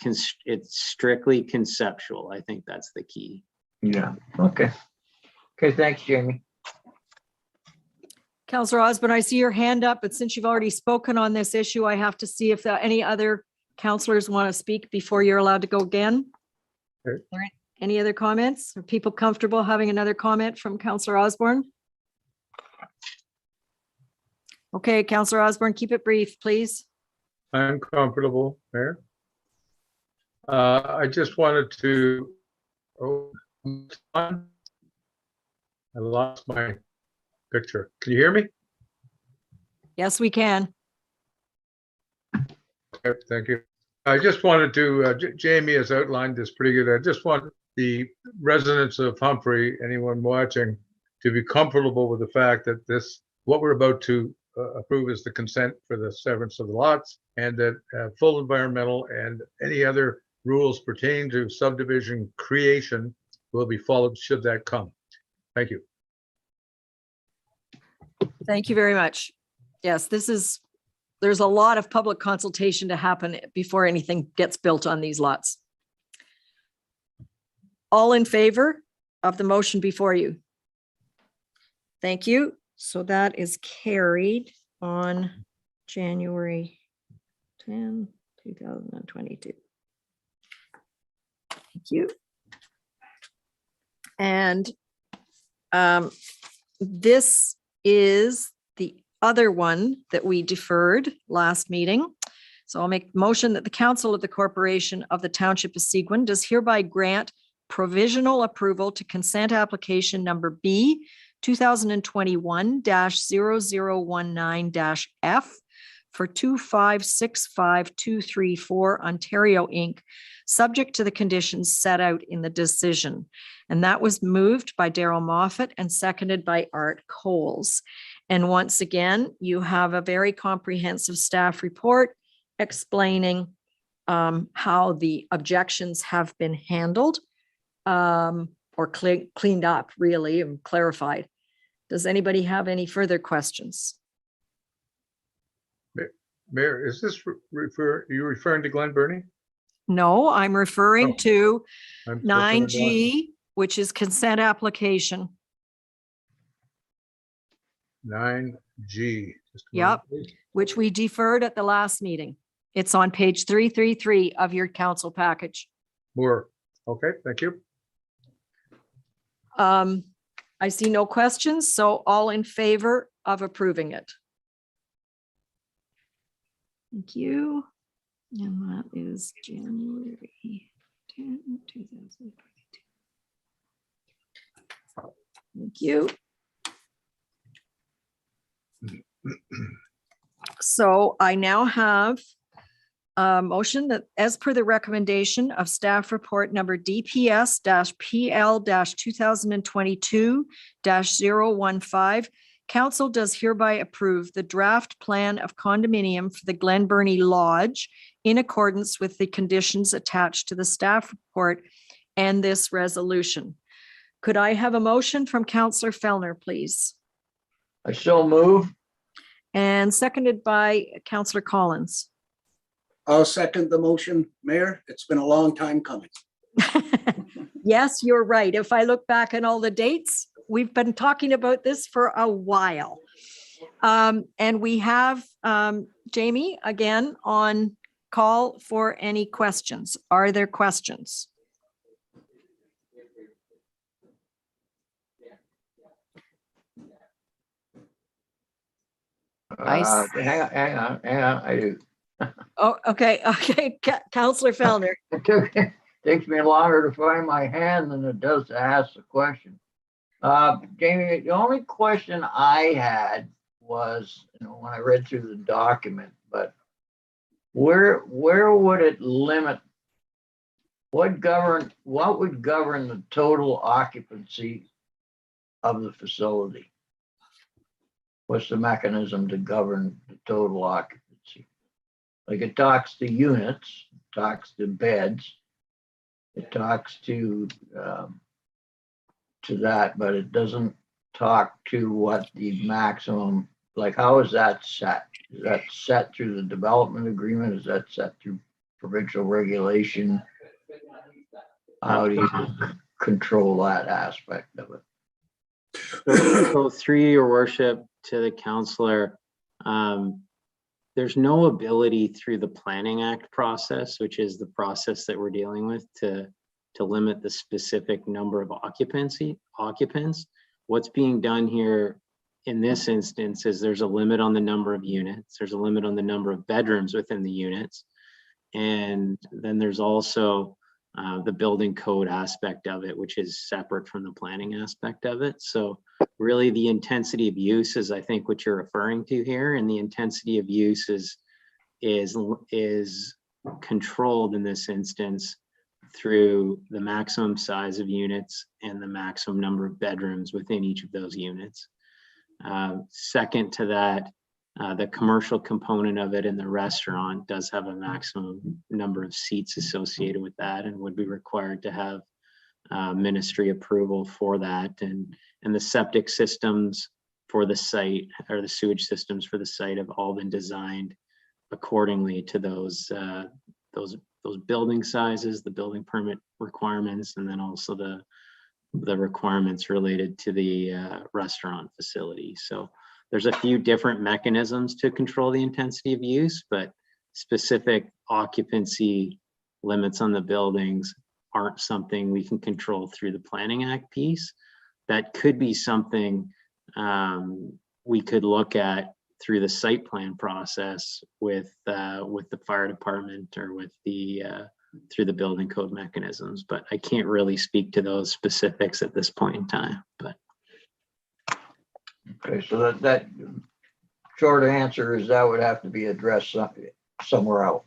strictly conceptual. I think that's the key. Yeah, okay. Okay, thanks, Jamie. Councillor Osborne, I see your hand up, but since you've already spoken on this issue, I have to see if any other councillors want to speak before you're allowed to go again. Okay. All right. Any other comments? Are people comfortable having another comment from Councillor Osborne? Okay, Councillor Osborne, keep it brief, please. I'm comfortable, Mayor. I just wanted to, I lost my picture. Can you hear me? Yes, we can. Okay, thank you. I just wanted to, Jamie has outlined this pretty good. I just want the residents of Humphrey, anyone watching, to be comfortable with the fact that what we're about to approve is the consent for the severance of the lots, and that full environmental and any other rules pertaining to subdivision creation will be followed should that come. Thank you. Thank you very much. Yes, there's a lot of public consultation to happen before anything gets built on these lots. All in favor of the motion before you? Thank you. So that is carried on January 10, 2022. Thank you. And this is the other one that we deferred last meeting. So I'll make a motion that the Council of the Corporation of the Township of Seguin does hereby grant provisional approval to consent application number B 2021-0019-F for 2565234 Ontario Inc., subject to the conditions set out in the decision. And that was moved by Daryl Moffat and seconded by Art Coles. And once again, you have a very comprehensive staff report explaining how the objections have been handled or cleaned up, really, and clarified. Does anybody have any further questions? Mayor, is this you referring to Glen Burnie? No, I'm referring to I'm 9G, which is consent application. 9G. Yep, which we deferred at the last meeting. It's on page 333 of your council package. More. Okay, thank you. I see no questions, so all in favor of approving it. Thank you. And that is January 10, 2022. Thank you. So I now have a motion that, as per the recommendation of staff report number DPS-PL-2022-015, council does hereby approve the draft plan of condominium for the Glen Burnie Lodge in accordance with the conditions attached to the staff report and this resolution. Could I have a motion from Councillor Fellner, please? I so move. And seconded by Councillor Collins. I'll second the motion, Mayor. It's been a long time coming. Yes, you're right. If I look back on all the dates, we've been talking about this for a while. And we have Jamie again on call for any questions. Are there questions? Hang on, I do. Oh, okay, okay. Counselor Fellner. Takes me longer to find my hand than it does to ask the question. Jamie, the only question I had was, when I read through the document, but where would it limit? What would govern the total occupancy of the facility? What's the mechanism to govern the total occupancy? Like, it talks to units, talks to beds, it talks to that, but it doesn't talk to what the maximum, like, how is that set? Is that set through the development agreement? Is that set through provincial regulation? How do you control that aspect of it? So through your worship to the councillor, there's no ability through the Planning Act process, which is the process that we're dealing with, to limit the specific number of occupants. What's being done here in this instance is there's a limit on the number of units, there's a limit on the number of bedrooms within the units, and then there's also the building code aspect of it, which is separate from the planning aspect of it. So really the intensity of use is, I think, what you're referring to here, and the intensity of use is controlled in this instance through the maximum size of units and the maximum number of bedrooms within each of those units. Second to that, the commercial component of it in the restaurant does have a maximum number of seats associated with that and would be required to have ministry approval for that. And the septic systems for the site, or the sewage systems for the site, have all been designed accordingly to those building sizes, the building permit requirements, and then also the requirements related to the restaurant facility. So there's a few different mechanisms to control the intensity of use, but specific occupancy limits on the buildings aren't something we can control through the Planning Act piece. That could be something we could look at through the site plan process with the fire department, or with the through the building code mechanisms, but I can't really speak to those specifics at this point in time. But okay, so that short answer is that would have to be addressed somewhere else.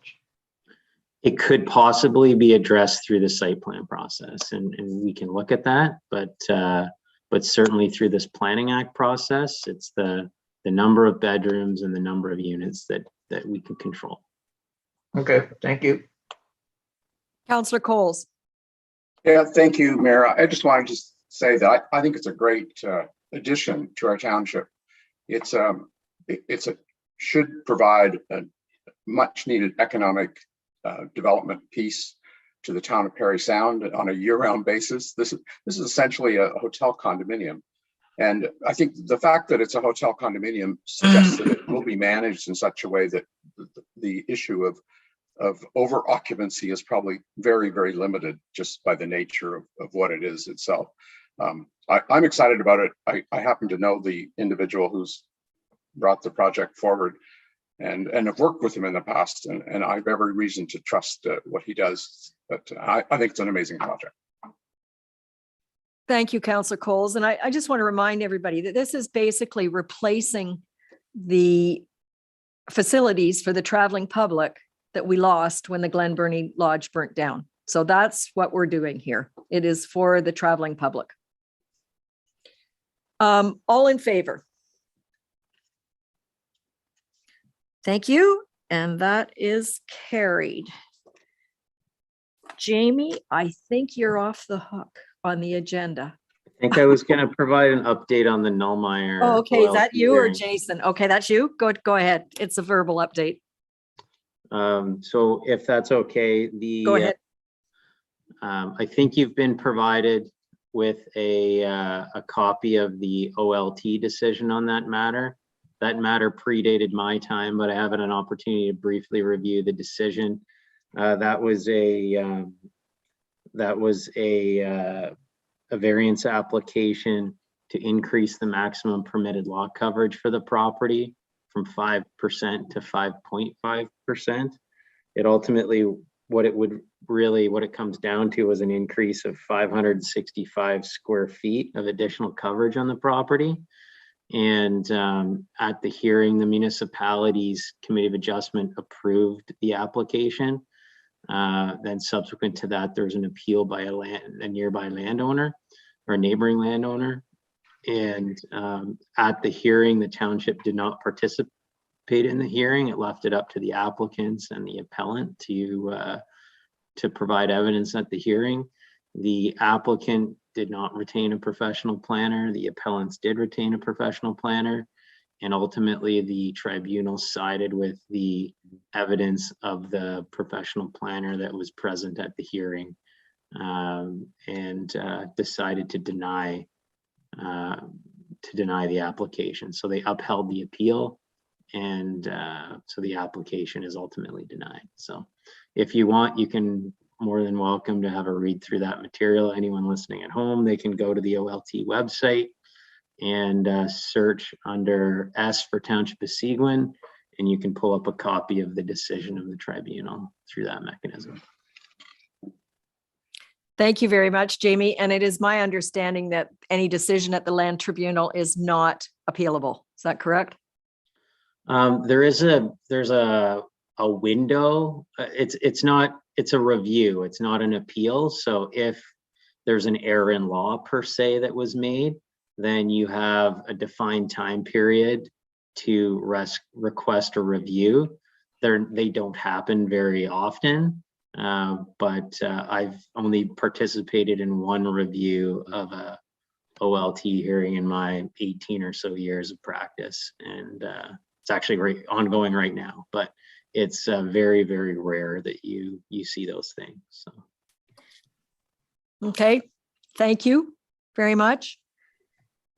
it could possibly be addressed through the site plan process, and we can look at that, but certainly through this Planning Act process, it's the number of bedrooms and the number of units that we can control. Okay, thank you. Councillor Coles. Yeah, thank you, Mayor. I just wanted to say that I think it's a great addition to our township. Should provide a much needed economic development piece to the town of Perry Sound on a year-round basis. This is essentially a hotel condominium. And I think the fact that it's a hotel condominium suggests that it will be managed in such a way that the issue of over occupancy is probably very, very limited just by the nature of what it is itself. I'm excited about it. I happen to know the individual who's brought the project forward and have worked with him in the past, and I have every reason to trust what he does. But I think it's an amazing project. Thank you, Councillor Coles. And I just want to remind everybody that this is basically replacing the facilities for the traveling public that we lost when the Glen Burnie Lodge burnt down. So that's what we're doing here. It is for the traveling public. All in favor? Thank you. And that is carried. Jamie, I think you're off the hook on the agenda. I think I was going to provide an update on the Nullmeyer. Oh, okay. Is that you or hearing. Jason? Okay, that's you. Go ahead. It's a verbal update. So if that's okay, Go ahead. I think you've been provided with a copy of the OLT decision on that matter. That matter predated my time, but I have had an opportunity to briefly review the decision. That was a variance application to increase the maximum permitted lot coverage for the property from 5% to 5.5%. It ultimately, what it comes down to is an increase of 565 square feet of additional coverage on the property. And at the hearing, the municipality's Committee of Adjustment approved the application. Then subsequent to that, there's an appeal by a nearby landowner or neighboring landowner. And at the hearing, the township did not participate in the hearing. It left it up to the applicants and the appellant to provide evidence at the hearing. The applicant did not retain a professional planner. The appellants did retain a professional planner. And ultimately, the tribunal sided with the evidence of the professional planner that was present at the hearing, and decided to deny the application. So they upheld the appeal, and so the application is ultimately denied. So if you want, you can more than welcome to have a read through that material. Anyone listening at home, they can go to the OLT website and search under S for Township of Seguin, and you can pull up a copy of the decision of the tribunal through that mechanism. Thank you very much, Jamie. And it is my understanding that any decision at the land tribunal is not appealable. Is that correct? There's a window. It's a review. It's not an appeal. So if there's an error in law per se that was made, then you have a defined time period to request a review. They don't happen very often, but I've only participated in one review of a OLT hearing in my 18 or so years of practice, and it's actually ongoing right now. But it's very, very rare that you see those things. So. Okay, thank you very much.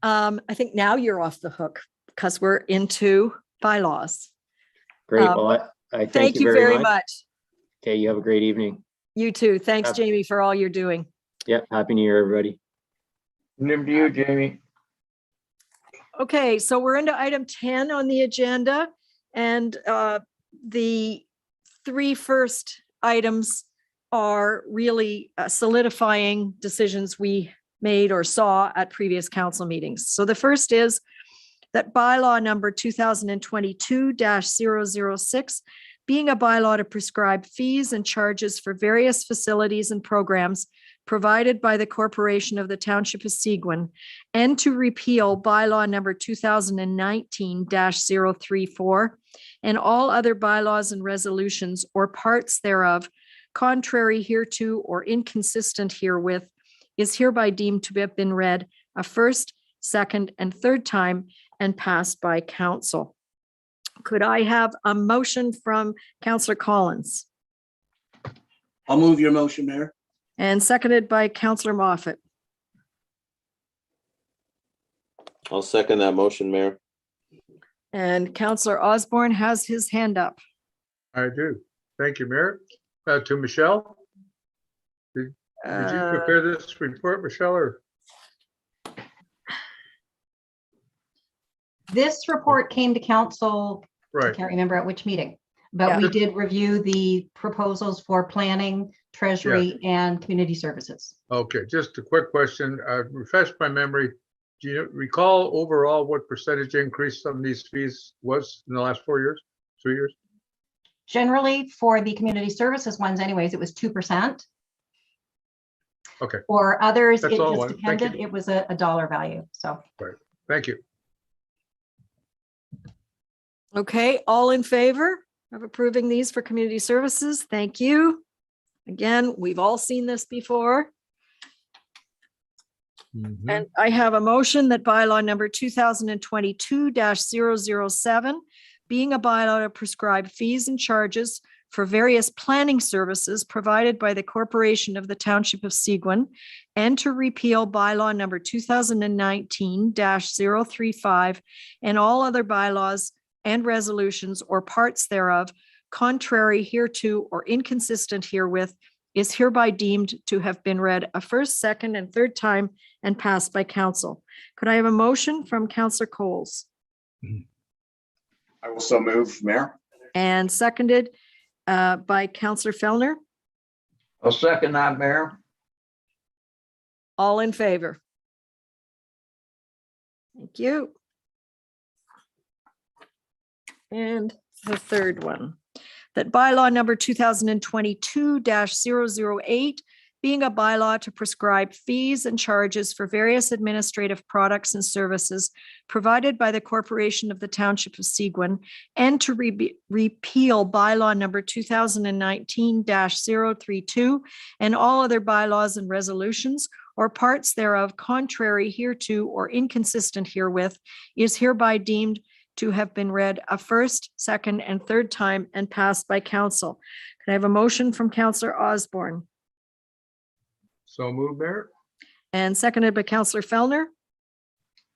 I think now you're off the hook because we're into bylaws. Great. Well, I thank you very much. Okay, you have a great evening. You too. Thanks, Jamie, for all you're doing. Yep. Happy New Year, everybody. Same to you, Jamie. Okay, so we're into item 10 on the agenda, and the three first items are really solidifying decisions we made or saw at previous council meetings. So the first is that bylaw number 2022-006, being a bylaw to prescribe fees and charges for various facilities and programs provided by the corporation of the Township of Seguin, and to repeal bylaw number 2019-034 and all other bylaws and resolutions or parts thereof contrary hereto or inconsistent herewith, is hereby deemed to have been read a first, second, and third time and passed by council. Could I have a motion from Councillor Collins? I'll move your motion, Mayor. And seconded by Councillor Moffat. I'll second that motion, Mayor. And Councillor Osborne has his hand up. I do. Thank you, Mayor. To Michelle. Did you prepare this report, Michelle, or? This report came to council, I Right. can't remember at which meeting, but we did review the proposals for planning, treasury, and community services. Okay, just a quick question. Refresh my memory. Do you recall overall what percentage increase some of these fees was in the last 4 years, 3 years? Generally, for the community services ones anyways, it was 2%. Okay. For others, That's it all I just wanted. Thank depended. you. It was a dollar value, so. Right. Thank you. Okay, all in favor of approving these for community services? Thank you. Again, we've all seen this before. And I have a motion that bylaw number 2022-007, being a bylaw to prescribe fees and charges for various planning services provided by the corporation of the Township of Seguin, and to repeal bylaw number 2019-035 and all other bylaws and resolutions or parts thereof contrary hereto or inconsistent herewith, is hereby deemed to have been read a first, second, and third time and passed by council. Could I have a motion from Councillor Coles? I will so move, Mayor. And seconded by Counselor Fellner. I'll second that, Mayor. All in favor? Thank you. And the third one, that bylaw number 2022-008, being a bylaw to prescribe fees and charges for various administrative products and services provided by the Corporation of the Township of Seguin, and to repeal bylaw number 2019-032 and all other bylaws and resolutions or parts thereof contrary hereto or inconsistent herewith, is hereby deemed to have been read a first, second, and third time and passed by council. Can I have a motion from Councillor Osborne So move, Mayor. and seconded by Councillor Fellner?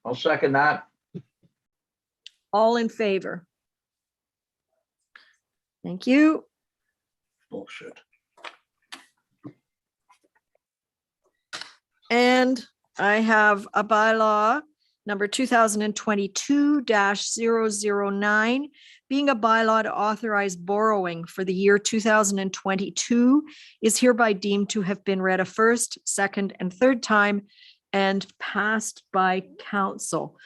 I'll second that. All in favor? Thank you. Bullshit. And I have a bylaw number 2022-009, being a bylaw to authorize borrowing for the year 2022, is hereby deemed to have been read a first, second, and third time and passed by council.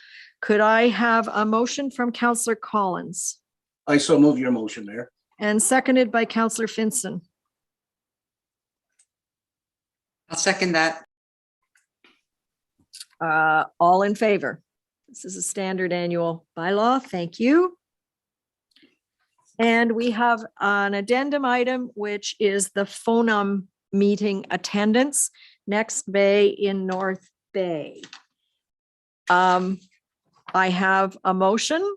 Could I have a motion from Councillor Collins I so move your motion, Mayor. and seconded by Councillor Finson? I'll second that. All in favor? This is a standard annual bylaw. Thank you. And we have an addendum item, which is the FONUM meeting attendance, next bay in North Bay. I have a motion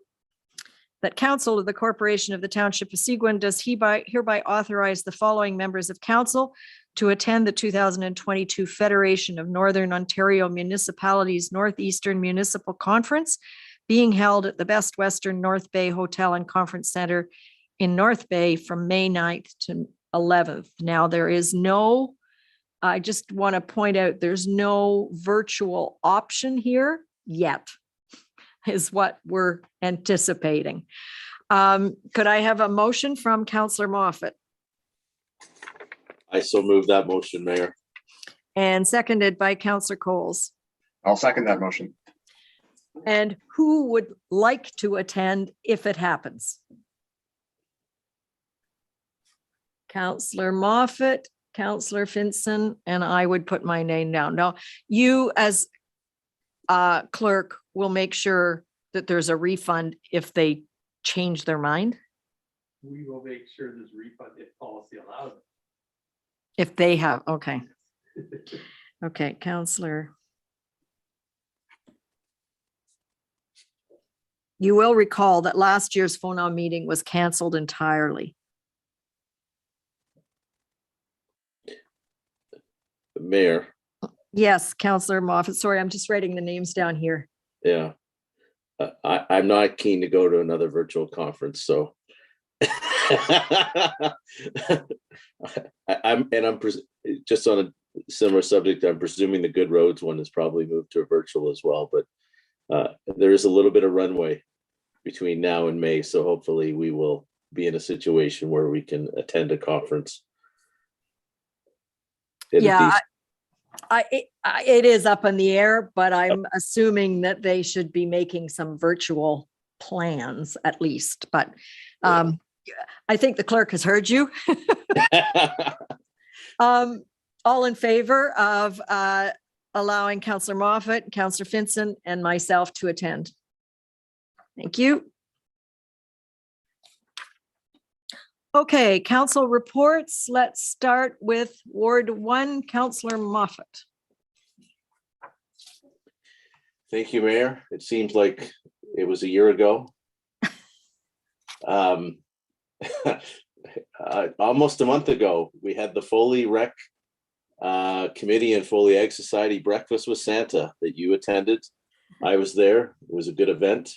that council of the Corporation of the Township of Seguin does hereby authorize the following members of council to attend the 2022 Federation of Northern Ontario Municipalities Northeastern Municipal Conference being held at the Best Western North Bay Hotel and Conference Center in North Bay from May 9th to 11th. Now, there is no, I just want to point out, there's no virtual option here yet, is what we're anticipating. Could I have a motion from Councillor Moffat? I so move that motion, Mayor. And seconded by Councillor Coles. I'll second that motion. And who would like to attend if it happens? Councillor Moffat, Councillor Finson, and I would put my name down. Now, you as clerk will make sure that there's a refund if they change their mind. We will make sure there's refund if policy allows it. If they have, okay. Okay, Councillor. You will recall that last year's phone-on meeting was canceled entirely. Mayor, Yes, Councillor Moffat. Sorry, I'm just writing the names down here. yeah. I'm not keen to go to another virtual conference, so. I'm just on a similar subject. I'm presuming the Good Roads one has probably moved to a virtual as well, but there is a little bit of runway between now and May, so hopefully we will be in a situation where we can attend a conference. Yeah, it is up in the air, but I'm assuming that they should be making some virtual plans at least, but I think the clerk has heard you. All in favor of allowing Councillor Moffat, Councillor Finson, and myself to attend? Thank you. Okay, council reports. Let's start with Ward 1, Councillor Moffat. Thank you, Mayor. It seems like it was a year ago. Almost a month ago, we had the Foley Rec Committee and Foley Ag Society Breakfast with Santa that you attended. I was there. It was a good event.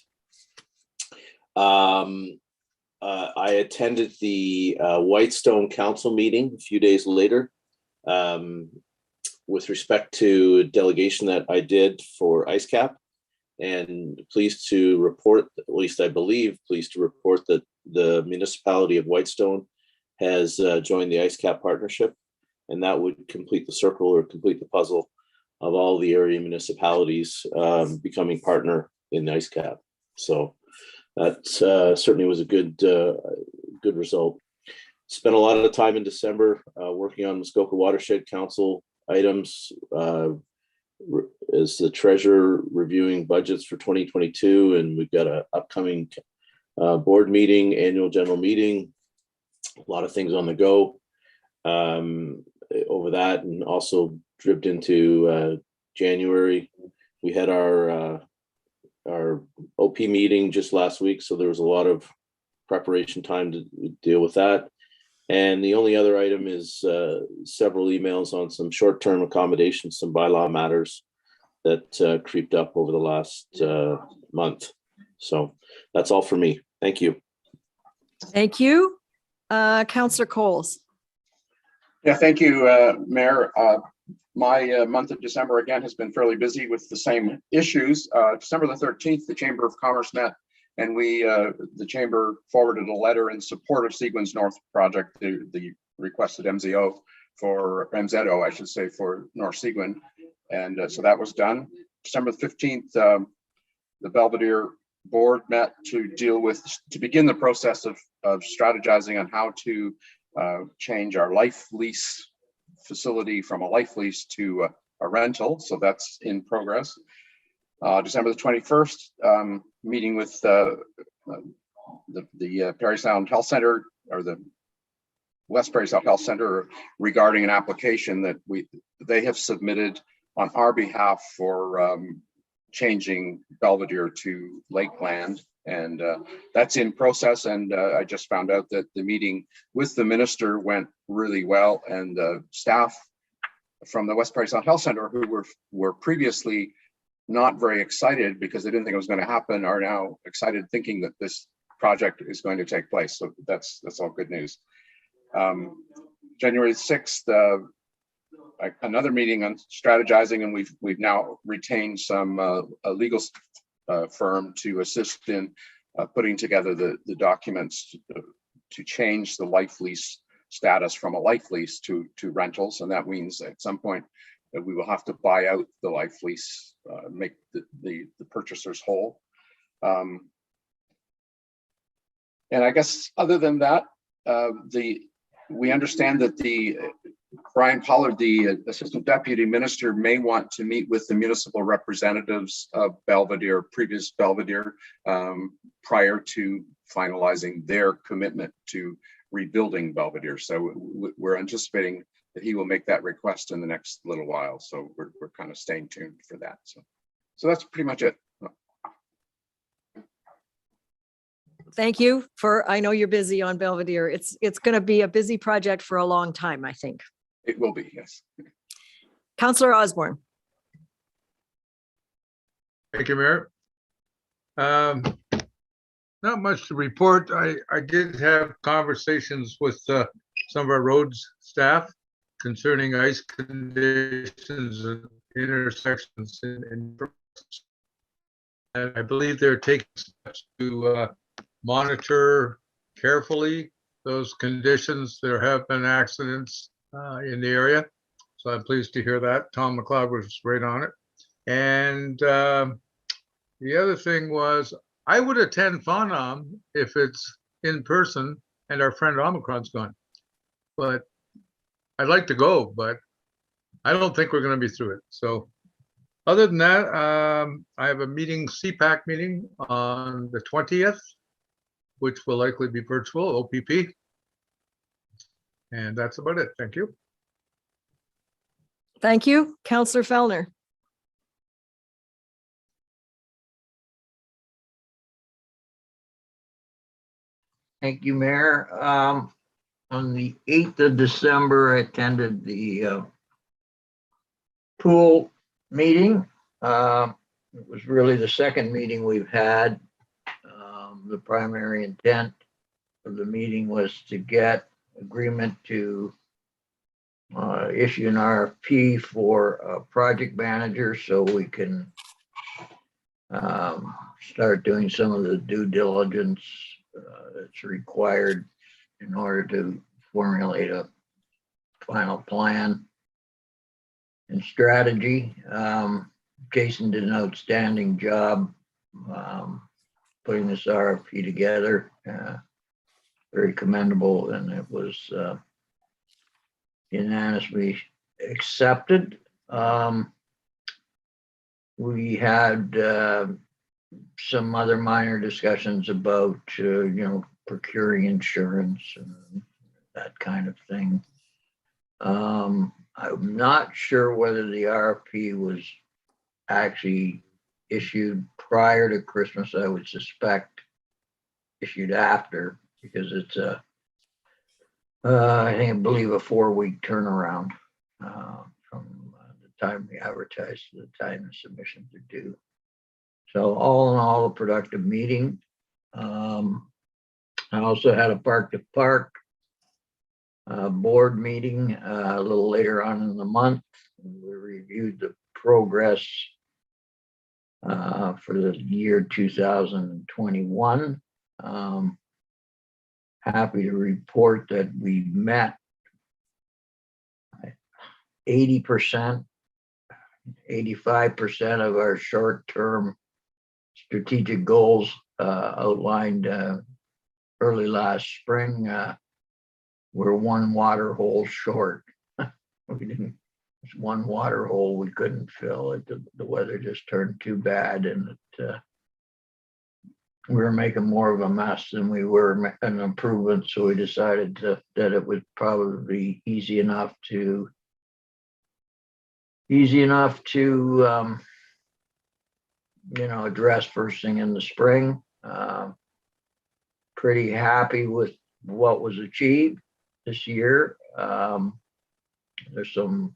I attended the Whitestone Council meeting a few days later with respect to a delegation that I did for Icecap. and pleased to report, at least I believe, pleased to report that the municipality of Whitestone has joined the Icecap partnership, and that would complete the circle or complete the puzzle of all the area municipalities becoming partner in Icecap. So that certainly was a good result. Spent a lot of time in December working on Muskoka Watershed Council items as the treasurer reviewing budgets for 2022, and we've got an upcoming board meeting, annual general meeting, a lot of things on the go over that, and also dripped into January. We had our OP meeting just last week, so there was a lot of preparation time to deal with that. And the only other item is several emails on some short-term accommodations, some bylaw matters that creeped up over the last month. So that's all for me. Thank you. Thank you. Councillor Coles. Yeah, thank you, Mayor. My month of December, again, has been fairly busy with the same issues. December the 13th, the Chamber of Commerce met, and the Chamber forwarded a letter in support of Seguin's North project, the requested MZO for MZO, I should say, for North Seguin. And so that was done. December the 15th, the Belvedere board met to begin the process of strategizing on how to change our life lease facility from a life lease to a rental. So that's in progress. December the 21st, meeting with the Parry Sound Health Center, or the West Parry Sound Health Center, regarding an application that they have submitted on our behalf for changing Belvedere to Lakeland. And that's in process. And I just found out that the meeting with the minister went really well, and the staff from the West Parry Sound Health Center, who were previously not very excited because they didn't think it was going to happen, are now excited, thinking that this project is going to take place. So that's all good news. January 6th, another meeting on strategizing, and we've now retained some a legal firm to assist in putting together the documents to change the life lease status from a life lease to rentals, and that means at some point that we will have to buy out the life lease, make the purchasers whole. And I guess other than that, we understand that Brian Pollard, the Assistant Deputy Minister, may want to meet with the municipal representatives of Belvedere, previous Belvedere, prior to finalizing their commitment to rebuilding Belvedere. So we're anticipating that he will make that request in the next little while. So we're kind of staying tuned for that. So that's pretty much it. Thank you I know you're busy on Belvedere. It's going to be a busy project for a long time, I think. It will be, yes. Councillor Osborne. Thank you, Mayor. Not much to report. I did have conversations with some of our roads staff concerning ice conditions and intersections and I believe they're taking steps to monitor carefully those conditions. There have been accidents in the area, so I'm pleased to hear that. Tom McLeod was right on it. And the other thing was, I would attend FONOM if it's in person and our friend Omicron's gone, but I'd like to go, but I don't think we're going to be through it. So other than that, I have a meeting, CPAC meeting on the 20th, which will likely be virtual, OPP. And that's about it. Thank you. Thank you. Councillor Fellner. Thank you, Mayor. On the 8th of December, I attended the pool meeting. It was really the second meeting we've had. The primary intent of the meeting was to get agreement to issue an RFP for a project manager so we can start doing some of the due diligence that's required in order to formulate a final plan and strategy. Jason did an outstanding job putting this RFP together. Very commendable, and it was unanimously accepted. We had some other minor discussions about, procuring insurance and that kind of thing. I'm not sure whether the RFP was actually issued prior to Christmas. I would suspect issued after, because it's I believe a 4-week turnaround from the time we advertise to the time the submissions are due. So all in all, a productive meeting. I also had a park to park board meeting a little later on in the month. We reviewed the progress for the year 2021. Happy to report that we met 80%, 85% of our short-term strategic goals outlined early last spring. We're one water hole short. There's one water hole we couldn't fill. The weather just turned too bad, and we were making more of a mess than we were an improvement. So we decided that it would probably be easy enough to address first thing in the spring. Pretty happy with what was achieved this year. There's some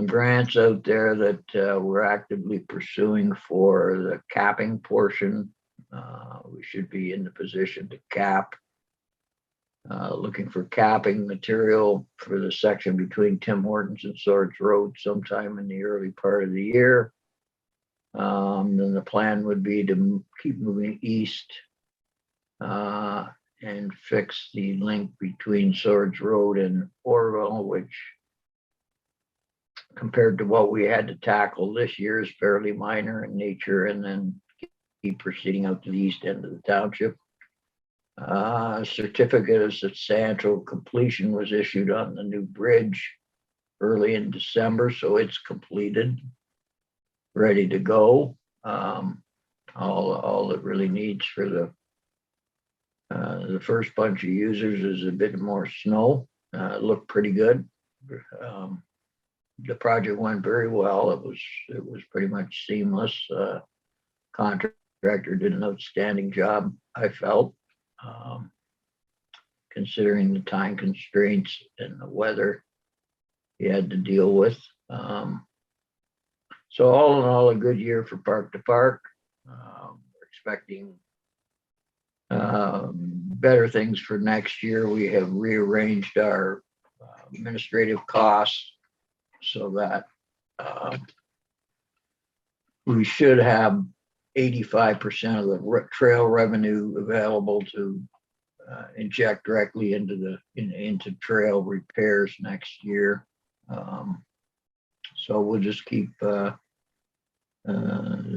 grants out there that we're actively pursuing for the capping portion. We should be in the position to cap. Looking for capping material for the section between Tim Hortons and Swords Road sometime in the early part of the year. Then the plan would be to keep moving east and fix the link between Swords Road and Orville, which compared to what we had to tackle this year is fairly minor in nature, and then keep proceeding out to the east end of the township. Certificate of substantial completion was issued on the new bridge early in December, so it's completed, ready to go. All it really needs for the first bunch of users is a bit more snow. It looked pretty good. The project went very well. It was pretty much seamless. Contractor did an outstanding job, I felt, considering the time constraints and the weather he had to deal with. So all in all, a good year for Park to Park. We're expecting better things for next year. We have rearranged our administrative costs so that we should have 85% of the trail revenue available to inject directly into trail repairs next year. So we'll just keep the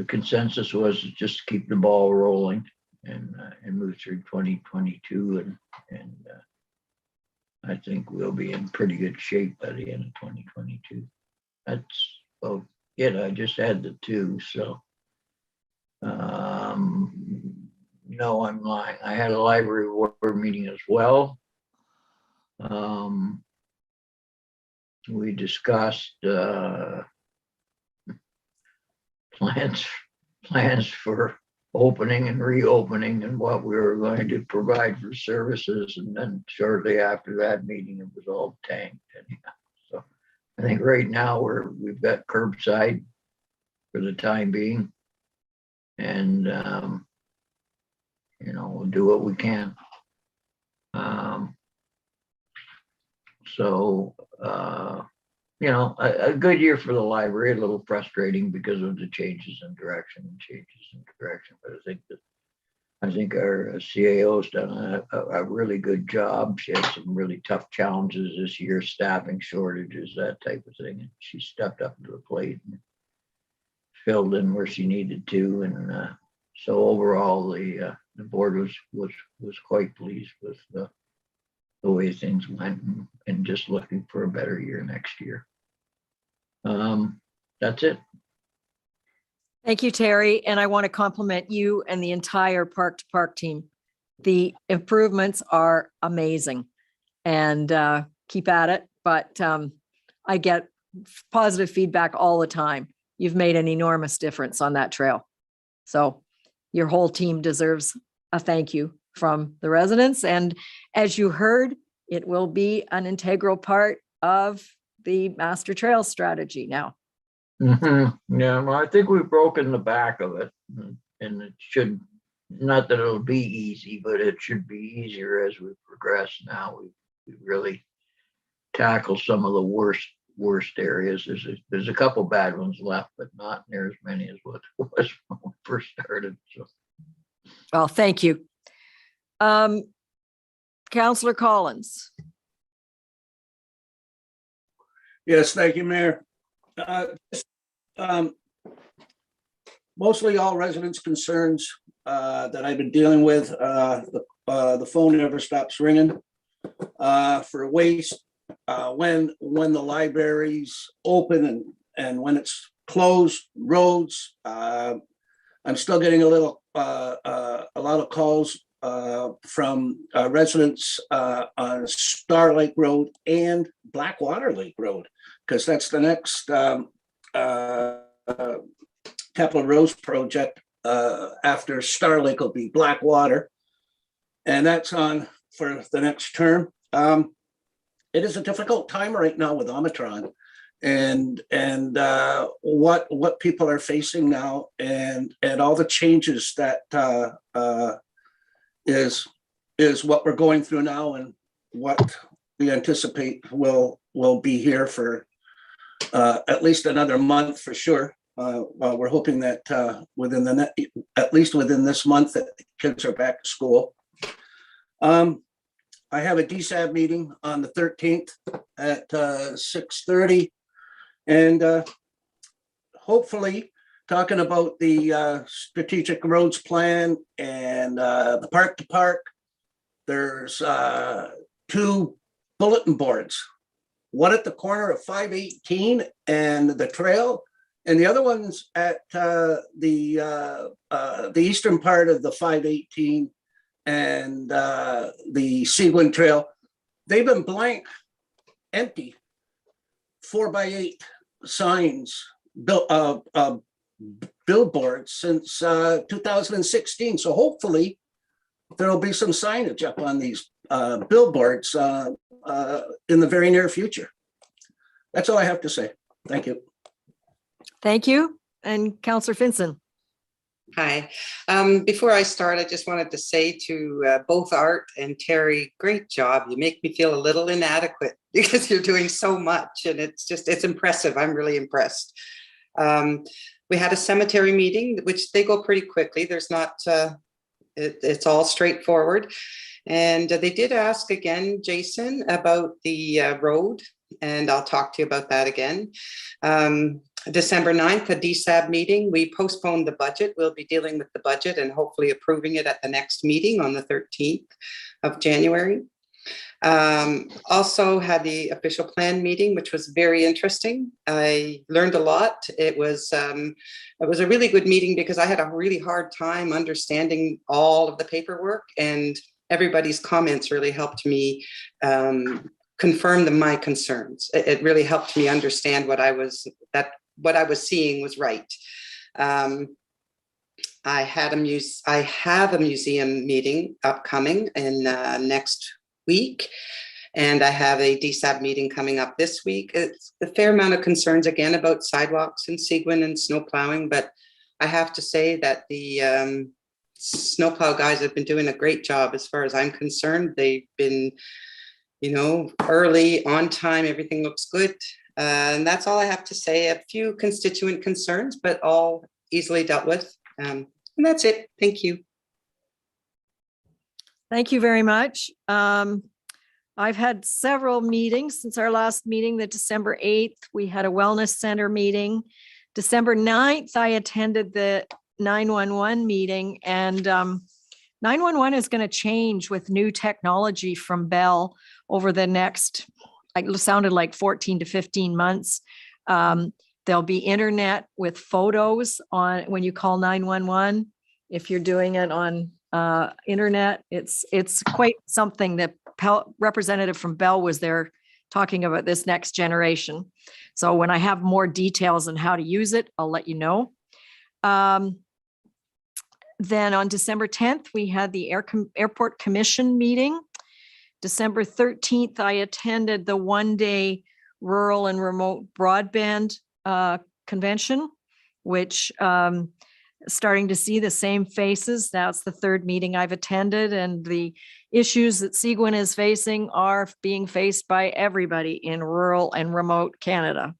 consensus was just keep the ball rolling and move through 2022, and I think we'll be in pretty good shape by the end of 2022. That's about it. I just had the two, so no, I'm lying. I had a library board meeting as well. We discussed plans for opening and reopening and what we were going to provide for services. And then shortly after that meeting, it was all tanked. Anyhow. So I think right now we've got curbside for the time being, and we'll do what we can. a good year for the library, a little frustrating because of the changes in direction. But I think our CAO's done a really good job. She had some really tough challenges this year, staffing shortages, that type of thing. And she stepped up to the plate and filled in where she needed to. And so overall, the board was quite pleased with the way things went, and just looking for a better year next year. That's it. Thank you, Terry. And I want to compliment you and the entire Park to Park team. The improvements are amazing, and keep at it. But I get positive feedback all the time. You've made an enormous difference on that trail. So your whole team deserves a thank you from the residents. And as you heard, it will be an integral part of the master trail strategy now. Mm-hmm. Yeah, well, I think we've broken the back of it, and it should, not that it'll be easy, but it should be easier as we progress. Now we really tackle some of the worst areas. There's a couple bad ones left, but not near as many as what it was when we first started. So, well, thank you. Councillor Collins. Yes, thank you, Mayor. Mostly all residents' concerns that I've been dealing with. The phone never stops ringing for waste. When the library's open and when it's closed, roads. I'm still getting a lot of calls from residents on Star Lake Road and Blackwater Lake Road, because that's the next Capital Rose project. After Star Lake will be Blackwater, and that's on for the next term. It is a difficult time right now with Omicron, and what people are facing now, and all the changes that is what we're going through now, and what we anticipate will be here for at least another month for sure. We're hoping that at least within this month that the kids are back to school. I have a DSAB meeting on the 13th at 6:30, and hopefully talking about the strategic roads plan and the park to park. There's 2 bulletin boards, one at the corner of 518 and the trail, and the other one's at the eastern part of the 518 and the Seguin Trail. They've been blank, empty, 4x8 signs, billboards since 2016. So hopefully there'll be some signage up on these billboards in the very near future. That's all I have to say. Thank you. Thank you. And Councillor Finson. Hi. Before I start, I just wanted to say to both Art and Terry, great job. You make me feel a little inadequate because you're doing so much, and it's impressive. I'm really impressed. We had a cemetery meeting, which they go pretty quickly. There's not, it's all straightforward. And they did ask again, Jason, about the road, and I'll talk to you about that again. December 9th, a DSAB meeting. We postponed the budget. We'll be dealing with the budget and hopefully approving it at the next meeting on the 13th of January. Also had the official plan meeting, which was very interesting. I learned a lot. It was a really good meeting because I had a really hard time understanding all of the paperwork, and everybody's comments really helped me confirm my concerns. It really helped me understand what I was seeing was right. I have a museum meeting upcoming in next week, and I have a DSAB meeting coming up this week. It's a fair amount of concerns again about sidewalks in Seguin and snow plowing, but I have to say that the snowplow guys have been doing a great job as far as I'm concerned. They've been, early, on time, everything looks good. And that's all I have to say. A few constituent concerns, but all easily dealt with. And that's it. Thank you. Thank you very much. I've had several meetings since our last meeting, the December 8th. We had a wellness center meeting. December 9th, I attended the 911 meeting, and 911 is going to change with new technology from Bell over the next, it sounded like 14 to 15 months. There'll be internet with photos on when you call 911. If you're doing it on internet, it's quite something. that representative from Bell was there talking about this next generation. So when I have more details on how to use it, I'll let you know. Then on December 10th, we had the Airport Commission meeting. December 13th, I attended the one-day rural and remote broadband convention, which starting to see the same faces. That's the third meeting I've attended, and the issues that Seguin is facing are being faced by everybody in rural and remote Canada.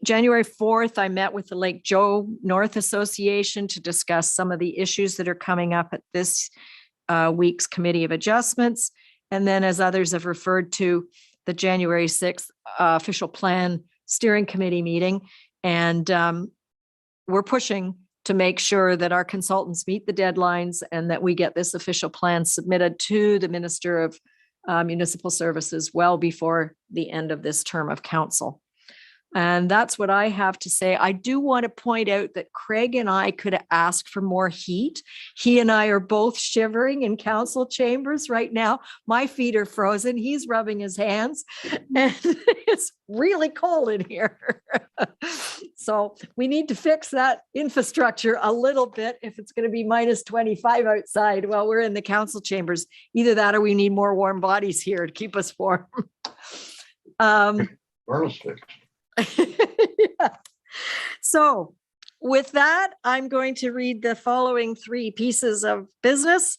January 4th, I met with the Lake Joe North Association to discuss some of the issues that are coming up at this week's Committee of Adjustments. And then, as others have referred to, the January 6th official plan steering committee meeting. And we're pushing to make sure that our consultants meet the deadlines and that we get this official plan submitted to the Minister of Municipal Services well before the end of this term of council. And that's what I have to say. I do want to point out that Craig and I could ask for more heat. He and I are both shivering in council chambers right now. My feet are frozen. He's rubbing his hands and it's really cold in here. So we need to fix that infrastructure a little bit if it's going to be minus 25 outside while we're in the council chambers. Either that or we need more warm bodies here to keep us warm. Furnace fixed. Yeah. So with that, I'm going to read the following three pieces of business.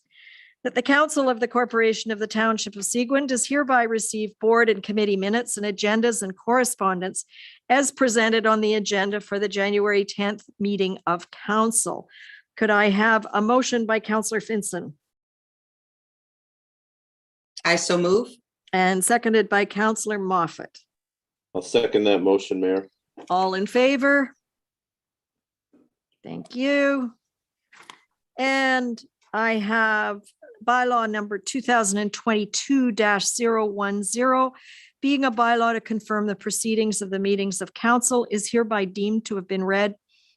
That the Council of the Corporation of the Township of Seguin does hereby receive board and committee minutes and agendas and correspondence as presented on the agenda for the January 10th meeting of council. Could I have a motion by Councillor Finson? I so move. And seconded by Councillor Moffat. I'll second that motion, Mayor. All in favor? Thank you. And I have bylaw number 2022-010, being a bylaw to confirm the proceedings of the meetings of council, is hereby deemed to have been read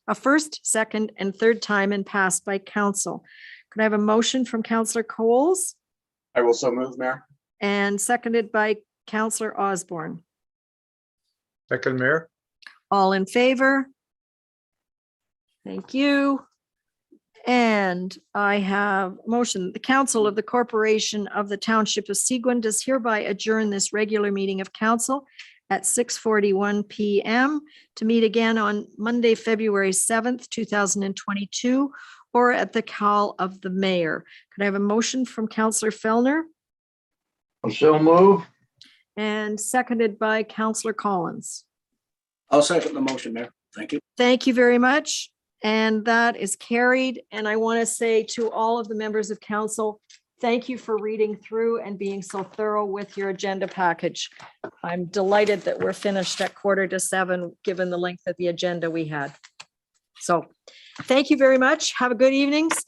a first, second, and third time and passed by council. Could I have a motion from Councillor Coles? I will so move, Mayor. And seconded by Councillor Osborne. Second, Mayor. All in favor? Thank you. And I have motion, the Council of the Corporation of the Township of Seguin does hereby adjourn this regular meeting of council at 6:41 p.m. to meet again on Monday, February 7th, 2022, or at the call of the mayor. Could I have a motion from Councillor Fellner? So move. And seconded by Councillor Collins. I'll second the motion, Mayor. Thank you. Thank you very much. And that is carried. And I want to say to all of the members of council, thank you for reading through and being so thorough with your agenda package. I'm delighted that we're finished at 6:45, given the length of the agenda we had. So thank you very much. Have a good evening.